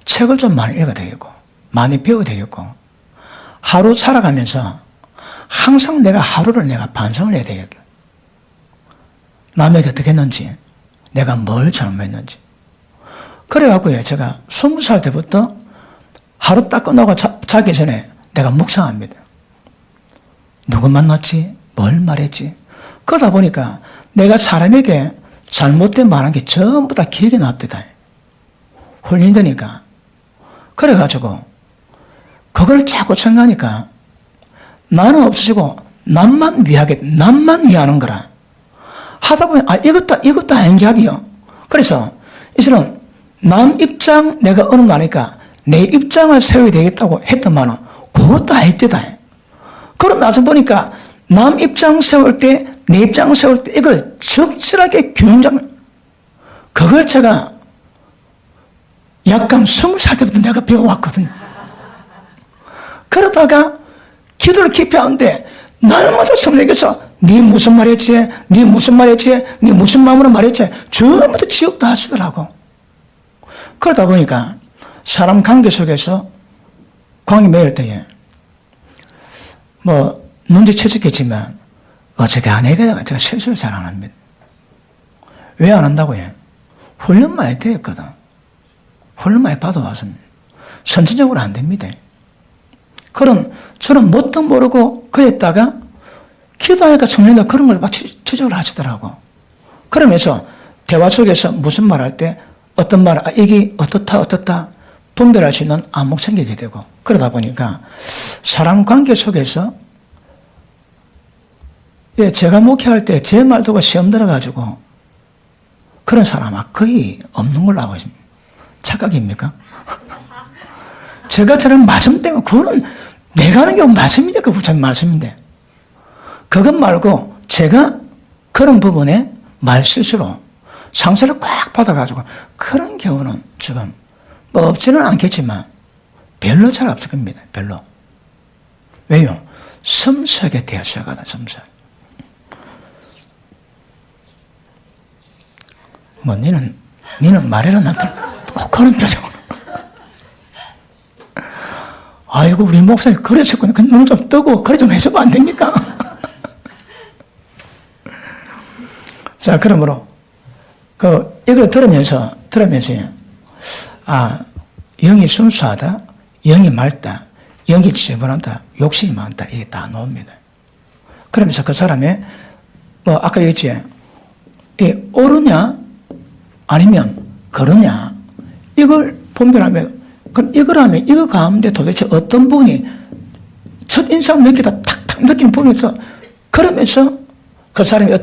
책을 좀 많이 읽어야 되겠고, 많이 배워야 되겠고, 하루 살아가면서 항상 내가 하루를 내가 반성을 해야 되겠다. 남에게 어떻게 했는지, 내가 뭘 잘못했는지. 그래갖고요, 제가 20살 때부터 하루 딱 끝나고 자기 전에 내가 묵상합니다. 누구 만났지? 뭘 말했지? 그러다 보니까 내가 사람에게 잘못된 말한 게 전부 다 기억에 납니다. 훈련되니까. 그래가지고 그걸 자꾸 생각하니까 나는 없어지고 남만 위하는 거라. 하다 보면 이것도 아닌갑이요. 그래서 이제는 남 입장 내가 어느 거 아니까 내 입장을 세워야 되겠다고 했더만은 그것도 아니었다. 그러고 나서 보니까 남 입장 세울 때, 내 입장 세울 때 이걸 적절하게 그걸 제가 약간 20살 때부터 내가 배워왔거든요. 그러다가 기도를 깊이 하는데 날마다 성령께서 네 무슨 말 했지? 네 무슨 말 했지? 네 무슨 마음으로 말했지? 전부 다 지옥도 하시더라고. 그러다 보니까 사람 관계 속에서 관계 맺을 때에 눈치채셨겠지만 어떻게 아내가 제가 실수를 잘 안 합니다. 왜 안 한다고요? 훈련 많이 되었거든. 훈련 많이 받아왔습니다. 선천적으로 안 됩니다. 저는 뭣도 모르고 그랬다가 기도하니까 성령이 그런 걸 막 지적을 하시더라고. 그러면서 대화 속에서 무슨 말 할 때 어떤 말, 이게 어떻다 분별할 수 있는 안목 생기게 되고 그러다 보니까 사람 관계 속에서 제가 목회할 때 제 말 듣고 시험 들어가지고 그런 사람은 거의 없는 걸로 알고 있습니다. 착각입니까? 제가 저런 말씀 때문에 그거는 내가 하는 게 말씀인데 그 부처님 말씀인데 그것 말고 제가 그런 부분에 말실수로 상처를 꽉 받아가지고 그런 경우는 지금 없지는 않겠지만 별로 잘 없을 겁니다. 별로. 왜요? 섬세하게 대하셔야거든. 섬세하게. 니는 말해라 나한테 꼭 그런 표정으로. 아이고 우리 목사님 그러셨구나. 눈 좀 뜨고 그래 좀 해주면 안 됩니까? 자, 그러므로 이걸 들으면서 영이 순수하다, 영이 맑다, 영이 지저분하다, 욕심이 많다 이게 다 나옵니다. 그러면서 그 사람의 아까 얘기했지, 옳으냐 아니면 그러냐 이걸 분별하면 그럼 이걸 하면 이거 가운데 도대체 어떤 부분이 첫인상 느끼다 탁탁 느끼는 부분이 있어. 그러면서 그 사람이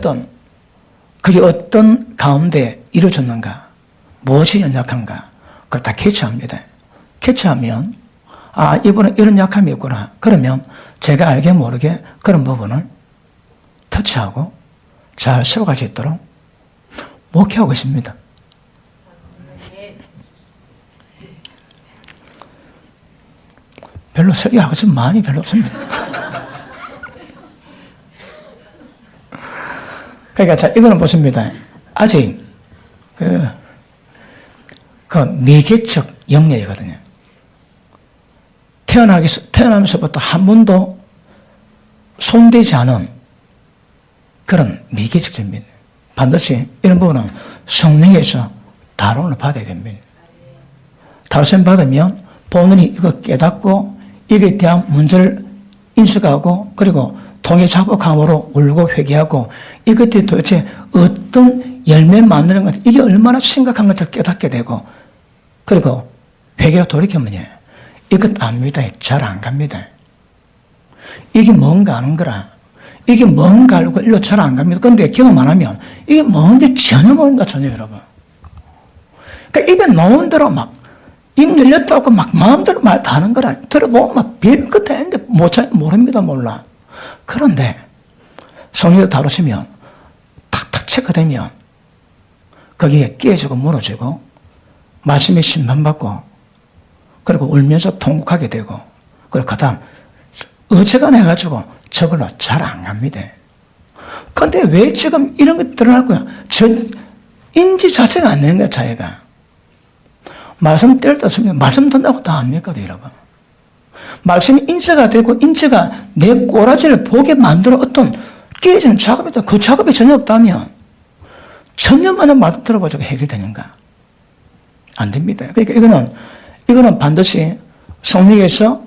그게 어떤 가운데 이루어졌는가, 무엇이 연약한가, 그걸 다 캐치합니다. 캐치하면, 이분은 이런 약함이 있구나. 그러면 제가 알게 모르게 그런 부분을 터치하고 잘 세워갈 수 있도록 목회하고 있습니다. 별로 설교하고 싶은 마음이 별로 없습니다. 그러니까 자, 이거는 보십니다. 아직 미개척 영역이거든요. 태어나면서부터 한 번도 손대지 않은 그런 미개척입니다. 반드시 이런 부분은 성령에서 다론을 받아야 됩니다. 다론 받으면 본인이 이거 깨닫고 이에 대한 문제를 인식하고 그리고 통해 자복함으로 울고 회개하고 이것들이 도대체 어떤 열매 만드는 것 이게 얼마나 심각한 것을 깨닫게 되고 그리고 회개가 돌이켜보면 이것 압니다. 잘 안 갑니다. 이게 뭔가 아는 거라. 이게 뭔가 알고 일로 잘 안 갑니다. 그런데 경험 안 하면 이게 뭔지 전혀 모른다. 전혀 여러분. 그러니까 입에 나온 대로 막 입 열렸다고 막 마음대로 말 다 하는 거라. 들어보면 막 별것 아닌데 모릅니다. 몰라. 그런데 성령을 다루시면 탁탁 체크되면 거기에 깨지고 무너지고 말씀에 심판받고, 그리고 울면서 통곡하게 되고, 그리고 그 다음, 어쨌거나 해가지고 저걸로 잘 안 갑니다. 근데 왜 지금 이런 게 드러날고요? 인지 자체가 안 되는 거야, 자기가. 말씀 때렸다 쓰면 말씀 듣는다고 다 합니까, 여러분? 말씀이 인지가 되고, 인지가 내 꼬라지를 보게 만들어 어떤 깨지는 작업이다. 그 작업이 전혀 없다면, 천년만에 말씀 들어보자고 해결되는가? 안 됩니다. 그러니까 이거는 반드시 성령에서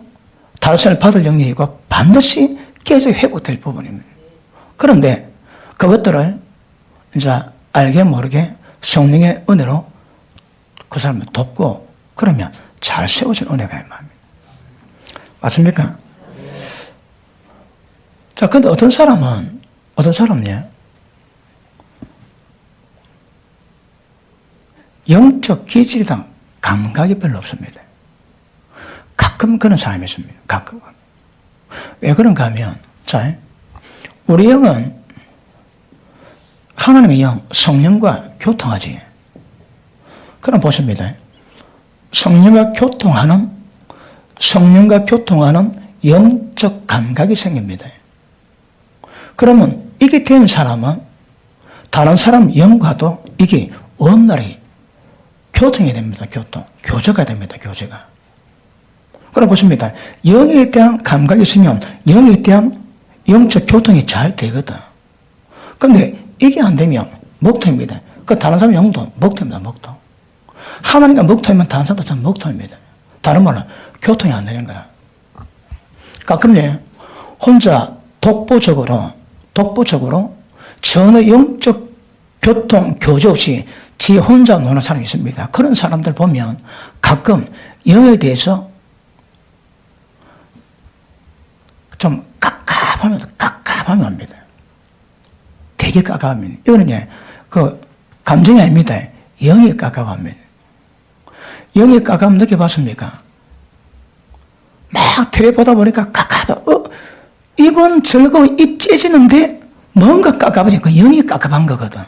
다르선을 받을 영역이고, 반드시 깨져 회복될 부분입니다. 그런데 그것들을 이제 알게 모르게 성령의 은혜로 그 사람을 돕고, 그러면 잘 세워진 은혜가 임합니다. 맞습니까? 자, 근데 어떤 사람은요, 영적 기질이랑 감각이 별로 없습니다. 가끔 그런 사람이 있습니다. 가끔. 왜 그런가 하면, 자, 우리 영은 하나님의 영, 성령과 교통하지. 그럼 보십니다. 성령과 교통하는 영적 감각이 생깁니다. 그러면 이게 된 사람은 다른 사람 영과도 이게 원활히 교통이 됩니다. 교제가 됩니다. 교제가. 그럼 보십니다. 영에 대한 감각이 있으면 영에 대한 영적 교통이 잘 되거든. 근데 이게 안 되면 먹통입니다. 그 다른 사람 영도 먹통입니다. 먹통. 하나님과 먹통이면 다른 사람도 참 먹통입니다. 다른 말로 교통이 안 되는 거라. 가끔요, 혼자 독보적으로 전혀 영적 교통, 교제 없이 지 혼자 노는 사람이 있습니다. 그런 사람들 보면 가끔 영에 대해서 좀 깝깝하면 합니다. 되게 깝깝합니다. 이거는 감정이 아닙니다. 영이 깝깝합니다. 영이 깝깝함 느껴봤습니까? 막 TV 보다 보니까 깝깝해. 입은 즐거워, 입 째지는데 뭔가 깝깝하지. 그 영이 깝깝한 거거든.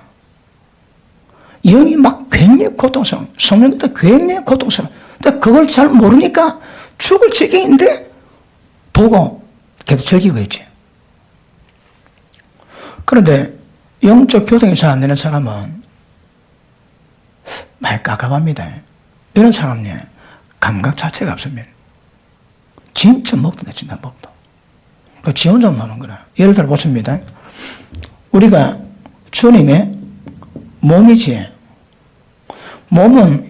영이 막 굉장히 고통스러워. 성령도 굉장히 고통스러워. 근데 그걸 잘 모르니까 죽을 지경인데 보고 계속 즐기고 있지. 그런데 영적 교통이 잘 안 되는 사람은 많이 깝깝합니다. 이런 사람은 감각 자체가 없습니다. 진짜 먹도네, 진짜 먹도. 그 지 혼자 노는 거라. 예를 들어 보십니다. 우리가 주님의 몸이지. 몸은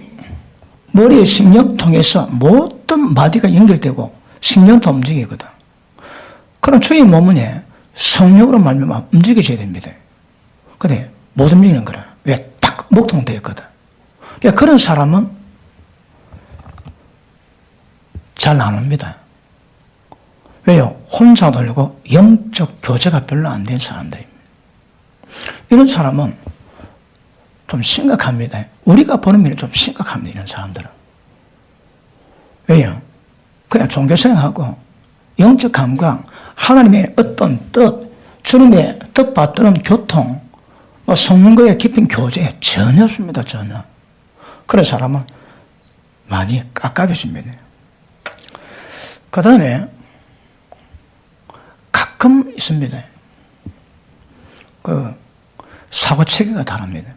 머리의 심령 통해서 모든 마디가 연결되고 심령도 움직이거든. 그럼 주의 몸은 성령으로 말미암아 움직여져야 됩니다. 근데 못 움직이는 거라. 왜? 딱 목통되어 있거든. 그러니까 그런 사람은 잘 안 옵니다. 왜요? 혼자 놀고 영적 교제가 별로 안 된 사람들입니다. 이런 사람은 좀 심각합니다. 우리가 보는 면은 좀 심각합니다. 이런 사람들은. 왜요? 그냥 종교생활하고 영적 감각, 하나님의 어떤 뜻, 주님의 뜻 받드는 교통, 성령과의 깊은 교제 전혀 없습니다. 전혀. 그런 사람은 많이 깝깝해집니다. 그 다음에 가끔 있습니다. 사고 체계가 다릅니다.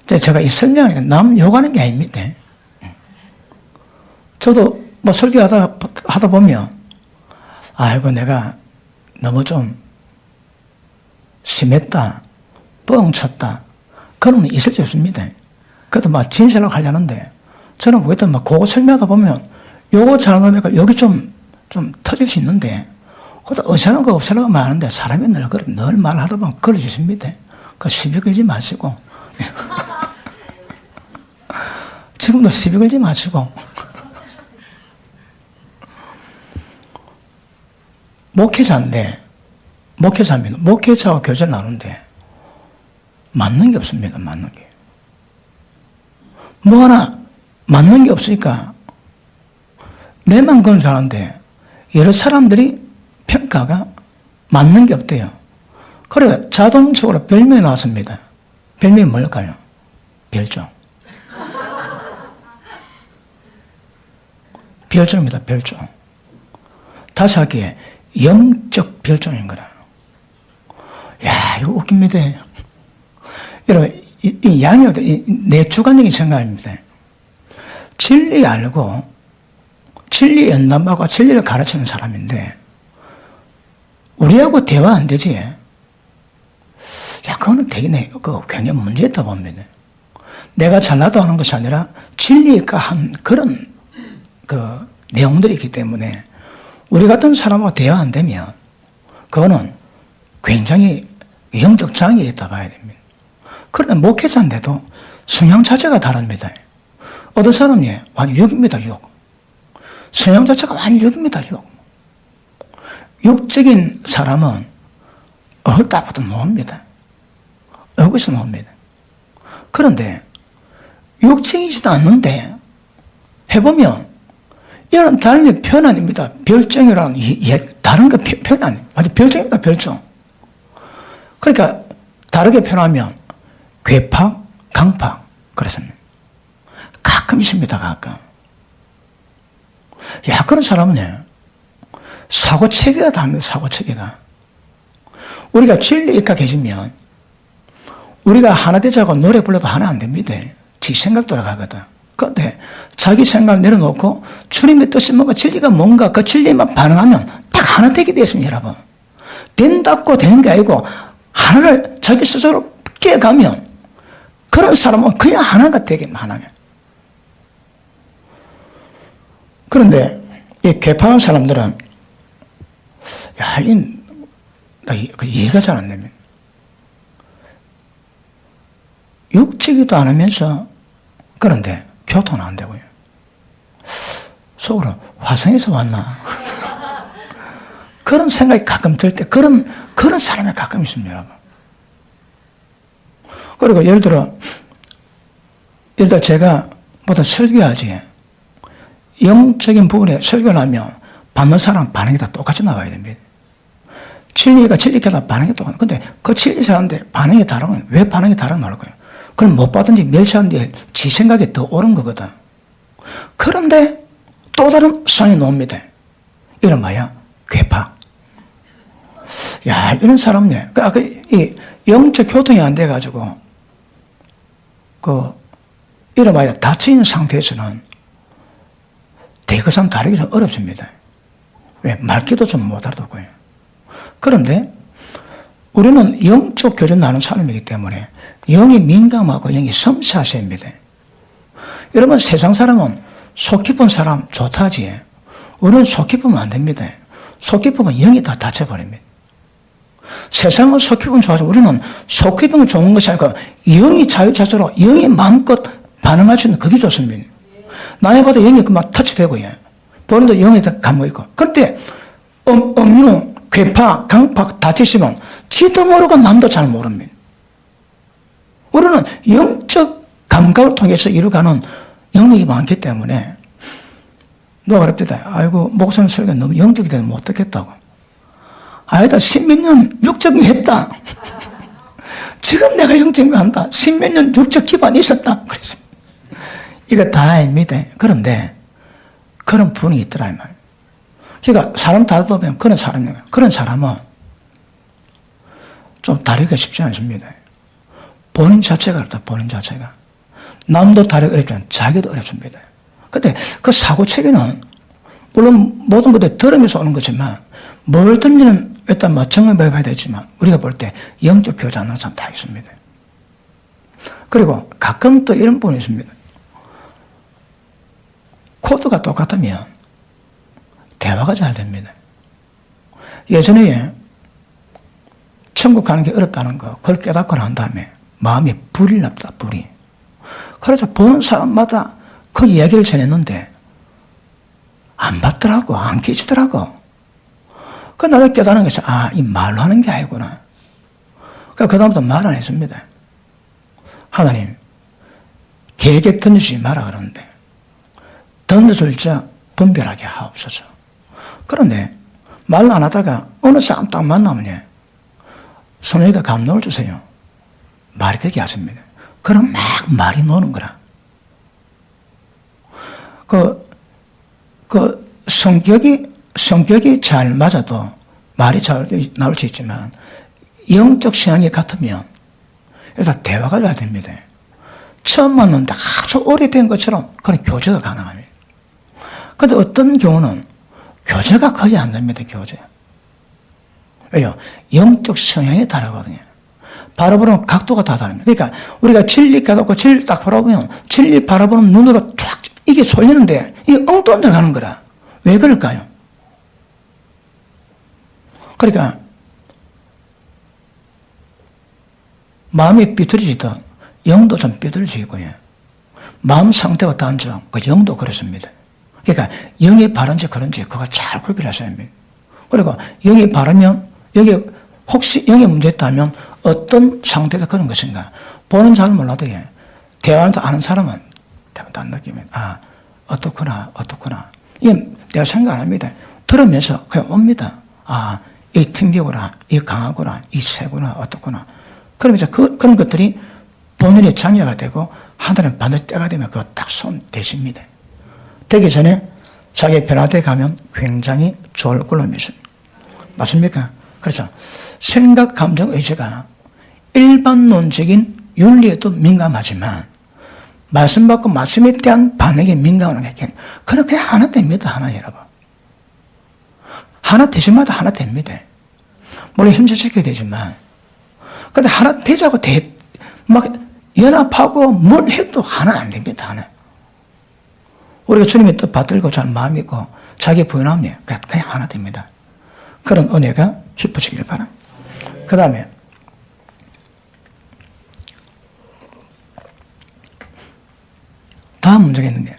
제가 이 설명하니까 남 욕하는 게 아닙니다. 저도 설교하다 보면, 내가 너무 좀 심했다, 뻥쳤다, 그런 건 있을 수 없습니다. 그래도 진실로 하려는데, 저는 그거 설명하다 보면, 요거 잘하니까 여기 좀 터질 수 있는데, 그것도 의사는 거 없으라고 말하는데, 사람이 늘 말하다 보면 그럴 수 있습니다. 시비 걸지 마시고. 지금도 시비 걸지 마시고. 목회자입니다. 목회자와 교제를 나누는데, 맞는 게 없습니다. 맞는 게. 뭐 하나, 맞는 게 없으니까, 내만 그런 줄 아는데, 여러 사람들이 평가가 맞는 게 없대요. 그래 자동적으로 별명이 나왔습니다. 별명이 뭘까요? 별종. 별종입니다. 별종. 다시 하기에 영적 별종인 거라. 야, 이거 웃깁니다. 여러분, 이 양이 내 주관적인 생각입니다. 진리 알고 진리 연담하고 진리를 가르치는 사람인데 우리하고 대화 안 되지. 야, 그거는 되게 굉장히 문제있다 봅니다. 내가 잘나도 하는 것이 아니라 진리가 한 그런 내용들이 있기 때문에 우리 같은 사람하고 대화 안 되면 그거는 굉장히 영적 장애가 있다 봐야 됩니다. 그러나 목회자인데도 성향 자체가 다릅니다. 어떤 사람이 완전 6입니다, 6. 성향 자체가 완전 6입니다, 6. 육적인 사람은 얼따부터 놓습니다. 여기서 놓습니다. 그런데 육적이지도 않는데 해보면 이런 다른 표현 아닙니다. 별종이라는 다른 거 표현 아닙니다. 아주 별종입니다, 별종. 그러니까 다르게 표현하면 괴팍, 강팍 그렇습니다. 가끔 있습니다, 가끔. 야, 그런 사람은 사고체계가 다릅니다, 사고체계가. 우리가 진리 입각해지면 우리가 하나 되자고 노래 불러도 하나 안 됩니다. 지 생각 돌아가거든. 그런데 자기 생각을 내려놓고 주님의 뜻이 뭔가 진리가 뭔가 그 진리만 반응하면 딱 하나 되게 되었습니다, 여러분. 된다고 되는 게 아니고 하나를 자기 스스로 깨가면 그런 사람은 그냥 하나가 되게 하나가. 그런데 이 개파한 사람들은 야, 나 이해가 잘 안 됩니다. 육지기도 안 하면서 그런데 교통은 안 되고요. 속으로 화성에서 왔나? 그런 생각이 가끔 들 때 그런 사람이 가끔 있습니다, 여러분. 그리고 예를 들어 제가 보다 설교하지 영적인 부분에 설교를 하면 받는 사람 반응이 다 똑같이 나와야 됩니다. 진리가 진리끼리 반응이 똑같아. 근데 그 진리 사람인데 반응이 다르면 왜 반응이 다르게 나올 거예요? 그럼 못 받은지 멸치하는지 지 생각이 더 옳은 거거든. 그런데 또 다른 성이 나옵니다. 이런 뭐야? 괴파. 야, 이런 사람네. 이 영적 교통이 안 돼가지고, 이런 뭐야? 닫혀있는 상태에서는 그 사람 다루기 좀 어렵습니다. 왜? 말귀도 좀 못 알아듣고요. 그런데 우리는 영적 교류를 나눈 사람이기 때문에 영이 민감하고 영이 섬세하셔야 합니다. 여러분, 세상 사람은 속 깊은 사람 좋다지. 우리는 속 깊으면 안 됩니다. 속 깊으면 영이 다 닫혀버립니다. 세상은 속 깊으면 좋아서 우리는 속 깊으면 좋은 것이 아니고 영이 자유자재로 영이 마음껏 반응할 수 있는 그게 좋습니다. 나에 봐도 영이 막 터치되고요. 보는데 영이 다 감고있고. 그런데 음유, 괴파, 강파 다치시면 지도 모르고 남도 잘 모릅니다. 우리는 영적 감각을 통해서 이루어가는 영역이 많기 때문에 누가 그럽니다. 아이고, 목사님 소리가 너무 영적이 되면 못 듣겠다고. 아니다, 십몇 년 육적인 했다. 지금 내가 영적인 거 한다. 십몇 년 육적 기반이 있었다. 그랬습니다. 이거 다 아닙니다. 그런데 그런 분이 있더라, 이 말. 그러니까 사람 다르다 보면 그런 사람은 좀 다르기가 쉽지 않습니다. 본인 자체가 그렇다, 본인 자체가. 남도 다르게 어렵지만 자기도 어렵습니다. 근데 그 사고체계는 물론 모든 것들이 들으면서 오는 거지만 뭘 듣는지는 일단 경험해 봐야 되지만 우리가 볼 때 영적 교제하는 사람 다 있습니다. 그리고 가끔 또 이런 분이 있습니다. 코드가 똑같으면 대화가 잘 됩니다. 예전에 천국 가는 게 어렵다는 거 그걸 깨닫고 난 다음에 마음이 불이 났다, 불이. 그래서 보는 사람마다 그 이야기를 전했는데 안 받더라고, 안 깨지더라고. 그 나도 깨달은 것이 이 말로 하는 게 아니구나. 그다음부터 말 안 했습니다. 하나님, 계획 던지지 마라 그러는데 던져줄 자 분별하게 하옵소서. 그런데 말 안 하다가 어느 사람 딱 만나면 소년에게 감동을 주세요. 말이 되게 하십니다. 그럼 막 말이 노는 거라. 성격이 잘 맞아도 말이 잘 나올 수 있지만, 영적 성향이 같으면 일단 대화가 잘 됩니다. 처음 만났는데 아주 오래된 것처럼 그런 교제가 가능합니다. 그런데 어떤 경우는 교제가 거의 안 됩니다. 교제. 왜요? 영적 성향이 다르거든요. 바라보는 각도가 다 다릅니다. 그러니까 우리가 진리 깨닫고 진리 딱 바라보면 진리 바라보는 눈으로 쫙 이게 쏠리는데 이게 엉뚱한 가는 거라. 왜 그럴까요? 그러니까 마음이 삐뚤어지듯 영도 좀 삐뚤어지고요. 마음 상태와 단정, 그 영도 그렇습니다. 그러니까 영이 바른지 그런지 그거 잘 구별하셔야 합니다. 그리고 영이 바르면 여기 혹시 영에 문제 있다면 어떤 상태에서 그런 것인가 보는 사람은 몰라도 대화도 아는 사람은 안 느끼면 어떻구나 이건 내가 생각 안 합니다. 들으면서 그냥 옵니다. 이 튕기구나, 이 강하구나, 이 세구나, 어떻구나. 그러면서 그런 것들이 본인의 장애가 되고 하나님 반드시 때가 되면 그거 딱 손 대십니다. 되기 전에 자기 변화돼 가면 굉장히 좋을 걸로 믿습니다. 맞습니까? 그렇죠. 생각, 감정, 의지가 일반론적인 윤리에도 민감하지만 말씀 받고 말씀에 대한 반응에 민감한 게 그렇게 하나 됩니다. 하나 여러분. 하나 되시마다 하나 됩니다. 물론 힘들게 되지만 근데 하나 되자고 막 연합하고 뭘 해도 하나 안 됩니다. 하나. 우리가 주님의 뜻 받들고 잘 마음이 있고 자기 부인하면 그냥 하나 됩니다. 그런 은혜가 깊어지길 바랍니다. 그 다음에 다음 문제가 있는 게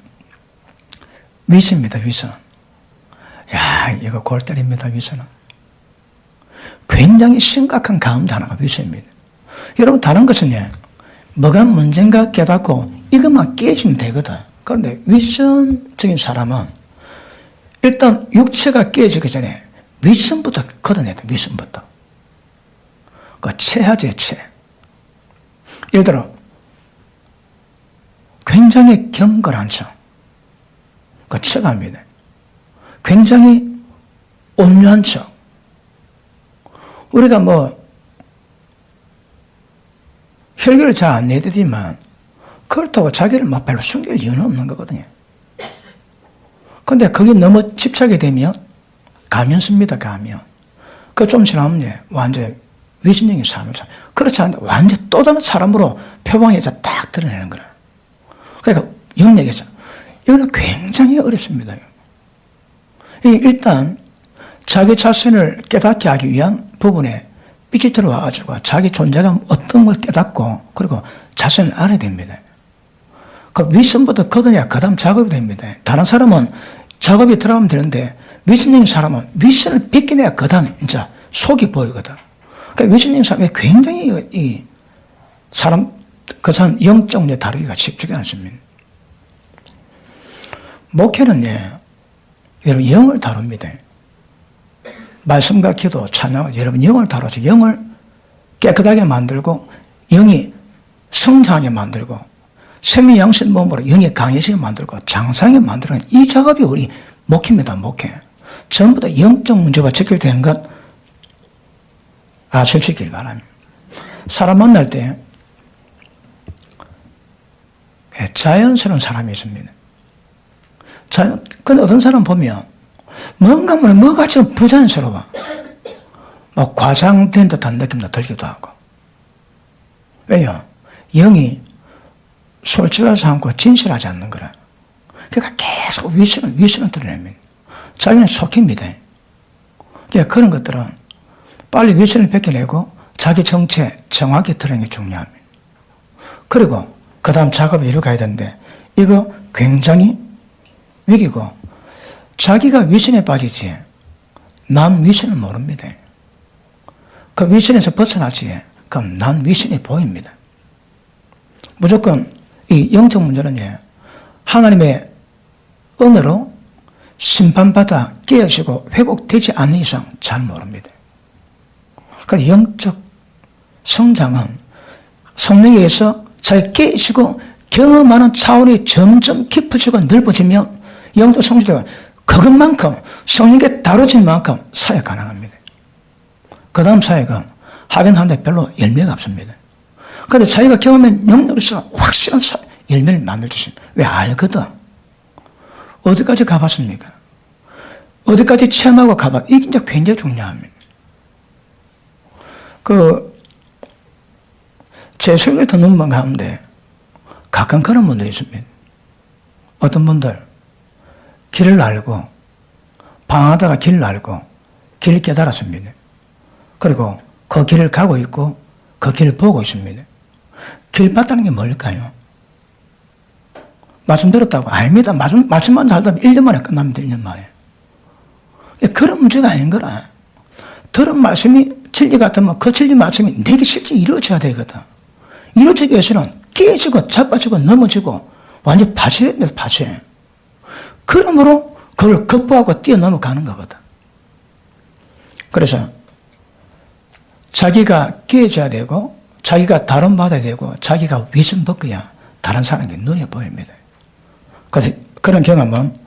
위선입니다. 위선. 이거 골 때립니다. 위선은. 굉장히 심각한 가운데 하나가 위선입니다. 여러분 다른 것은 뭐가 문제인가 깨닫고 이것만 깨지면 되거든. 그런데 위선적인 사람은 일단 육체가 깨지기 전에 위선부터 걷어내야 돼. 위선부터. 체하지 체. 예를 들어 굉장히 경건한 척. 체갑니다. 굉장히 온유한 척. 우리가 혈기를 잘 안 내더지만 그렇다고 자기를 별로 숨길 이유는 없는 거거든요. 근데 그게 너무 집착이 되면 가면 씁니다. 가면. 좀 지나면 완전 위선적인 삶을 살. 그렇지 않은데 완전 또 다른 사람으로 표방해서 딱 드러내는 거라. 그러니까 영역에서 이거는 굉장히 어렵습니다. 일단 자기 자신을 깨닫게 하기 위한 부분에 빛이 들어와가지고 자기 존재감 어떤 걸 깨닫고 그리고 자신을 알아야 됩니다. 그 위선부터 걷어내야 그 다음 작업이 됩니다. 다른 사람은 작업이 들어가면 되는데 위선적인 사람은 위선을 벗겨내야 그 다음 이제 속이 보이거든. 그러니까 위선적인 사람이 굉장히 그 사람 영적 다루기가 쉽지가 않습니다. 목회는 여러분 영을 다룹니다. 말씀과 기도, 찬양, 여러분 영을 다뤄서 영을 깨끗하게 만들고 영이 성장하게 만들고 생명 양식 몸으로 영이 강해지게 만들고 장성하게 만드는 이 작업이 우리 목회입니다. 목회. 전부 다 영적 문제와 직결된 것 아실 수 있길 바랍니다. 사람 만날 때 자연스러운 사람이 있습니다. 근데 어떤 사람 보면 뭐가 좀 부자연스러워. 과장된 듯한 느낌도 들기도 하고. 왜요? 영이 솔직하지 않고 진실하지 않는 거라. 그러니까 계속 위선을 드러냅니다. 자기는 속입니다. 그러니까 그런 것들은 빨리 위선을 벗겨내고 자기 정체 정확히 드러내는 게 중요합니다. 그리고 그 다음 작업에 이루어가야 되는데 이거 굉장히 위기고 자기가 위선에 빠지지 남 위선을 모릅니다. 그 위선에서 벗어나지 그럼 남 위선이 보입니다. 무조건 이 영적 문제는 하나님의 은혜로 심판받아 깨어지고 회복되지 않는 이상 잘 모릅니다. 그래서 영적 성장은 성령에 의해서 잘 깨지고 경험하는 차원이 점점 깊어지고 넓어지면 영적 성취되고 그것만큼 성령께 다뤄진 만큼 사역 가능합니다. 그 다음 사역은 하긴 별로 열매가 없습니다. 그런데 자기가 경험한 영역에서 확실한 열매를 만들어주십니다. 왜? 알거든. 어디까지 가봤습니까? 어디까지 체험하고 가봤, 이게 이제 굉장히 중요합니다. 제 설교를 듣는 분 가운데 가끔 그런 분들이 있습니다. 어떤 분들, 길을 알고, 방황하다가 길을 알고, 길을 깨달았습니다. 그리고 그 길을 가고 있고, 그 길을 보고 있습니다. 길 봤다는 게 뭘까요? 말씀 들었다고? 아닙니다. 말씀만 잘 들으면 1년 만에 끝납니다. 1년 만에. 그런 문제가 아닌 거라. 들은 말씀이 진리 같으면 그 진리 말씀이 내게 실제 이루어져야 되거든. 이루어지기 위해서는 깨지고 자빠지고 넘어지고 완전히 파괴해야 됩니다. 파괴. 그러므로 그걸 극복하고 뛰어넘어가는 거거든. 그래서 자기가 깨져야 되고 자기가 다름받아야 되고 자기가 위선벗겨야 다른 사람에게 눈에 보입니다. 그래서 그런 경험은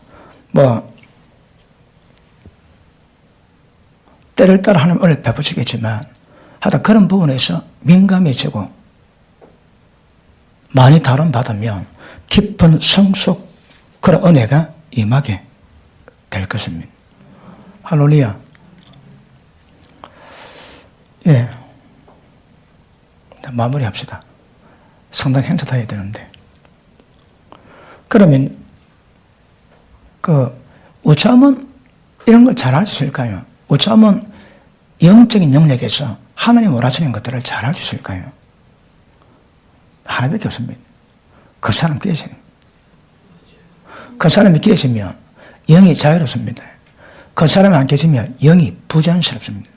때를 따라 하나님 은혜를 베푸시겠지만 하여튼 그런 부분에서 민감해지고 많이 다름받으면 깊은 성숙 그런 은혜가 임하게 될 것입니다. 할렐루야. 예. 마무리합시다. 성당 행사 다 해야 되는데. 그러면 우참은 이런 걸 잘 알 수 있을까요? 우참은 영적인 영역에서 하나님 원하시는 것들을 잘 알 수 있을까요? 하나밖에 없습니다. 그 사람 깨지는. 그 사람이 깨지면 영이 자유롭습니다. 그 사람이 안 깨지면 영이 부자연스럽습니다.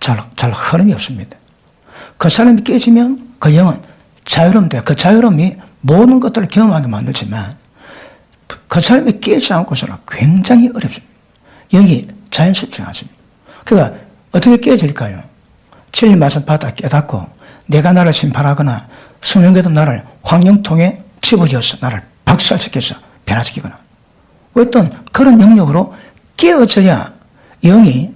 잘 흐름이 없습니다. 그 사람이 깨지면 그 영은 자유로운데 그 자유로움이 모든 것들을 경험하게 만들지만 그 사람이 깨지 않고서는 굉장히 어렵습니다. 영이 자연스럽지 않습니다. 그러니까 어떻게 깨질까요? 진리 말씀 받아 깨닫고 내가 나를 심판하거나 성령께서 나를 황영통에 집어넣어서 나를 박살시켜서 변화시키거나 어떤 그런 영역으로 깨어져야 영이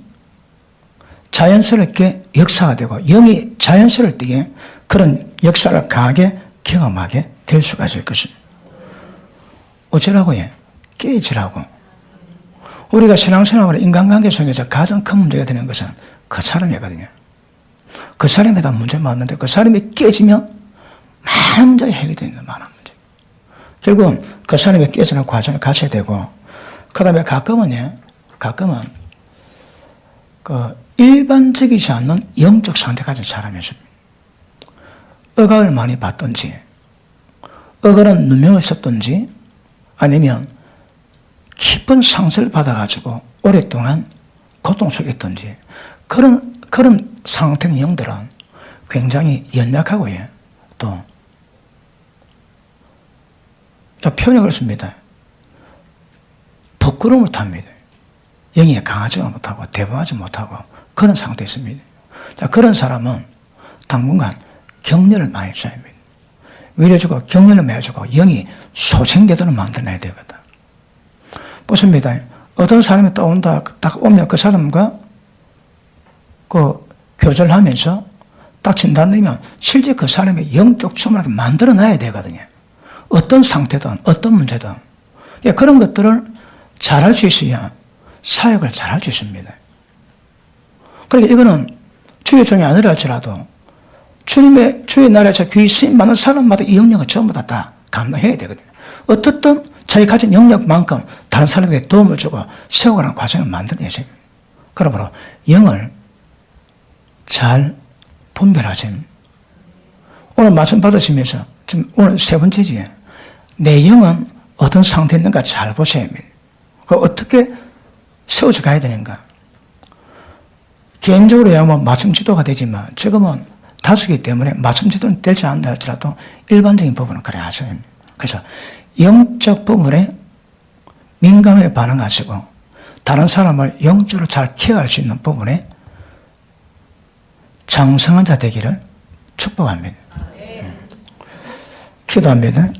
자연스럽게 역사가 되고 영이 자연스러울 때에 그런 역사를 강하게 경험하게 될 수가 있을 것입니다. 어쩌라고 해? 깨지라고. 우리가 신앙생활을 인간관계 속에서 가장 큰 문제가 되는 것은 그 사람이거든요. 그 사람에 대한 문제는 맞는데 그 사람이 깨지면 많은 문제가 해결되는 많은 문제. 결국은 그 사람이 깨지는 과정을 가셔야 되고 그 다음에 가끔은 일반적이지 않는 영적 상태 가진 사람이 있습니다. 억압을 많이 받든지 억울한 누명을 썼든지 아니면 깊은 상처를 받아가지고 오랫동안 고통 속에 있든지 그런 상태의 영들은 굉장히 연약하고 또 표현이 그렇습니다. 부끄러움을 탑니다. 영이 강하지 못하고 대범하지 못하고 그런 상태에 있습니다. 자, 그런 사람은 당분간 격려를 많이 줘야 합니다. 위로주고 격려를 많이 주고 영이 소생되도록 만들어야 되거든. 보십니다. 어떤 사람이 딱 오면 그 사람과 교제를 하면서 딱 진단되면 실제 그 사람의 영적 충만하게 만들어 놔야 되거든요. 어떤 상태든 어떤 문제든 그런 것들을 잘할 수 있어야 사역을 잘할 수 있습니다. 그러니까 이거는 주의 종이 아니라 할지라도 주의 나라에서 귀 쓰임 받는 사람마다 이 영역을 전부 다 감당해야 되거든요. 어떻든 자기 가진 영역만큼 다른 사람에게 도움을 주고 세워가는 과정을 만들어내야 됩니다. 그러므로 영을 잘 분별하세요. 오늘 말씀 받으시면서 지금 오늘 세 번째지. 내 영은 어떤 상태에 있는가 잘 보셔야 합니다. 어떻게 세워져 가야 되는가. 개인적으로야 말씀 지도가 되지만 지금은 다수기 때문에 말씀 지도는 되지 않는다 할지라도 일반적인 부분은 그래 하셔야 합니다. 그래서 영적 부분에 민감하게 반응하시고 다른 사람을 영적으로 잘 케어할 수 있는 부분에 장성한 자 되기를 축복합니다. 기도합니다.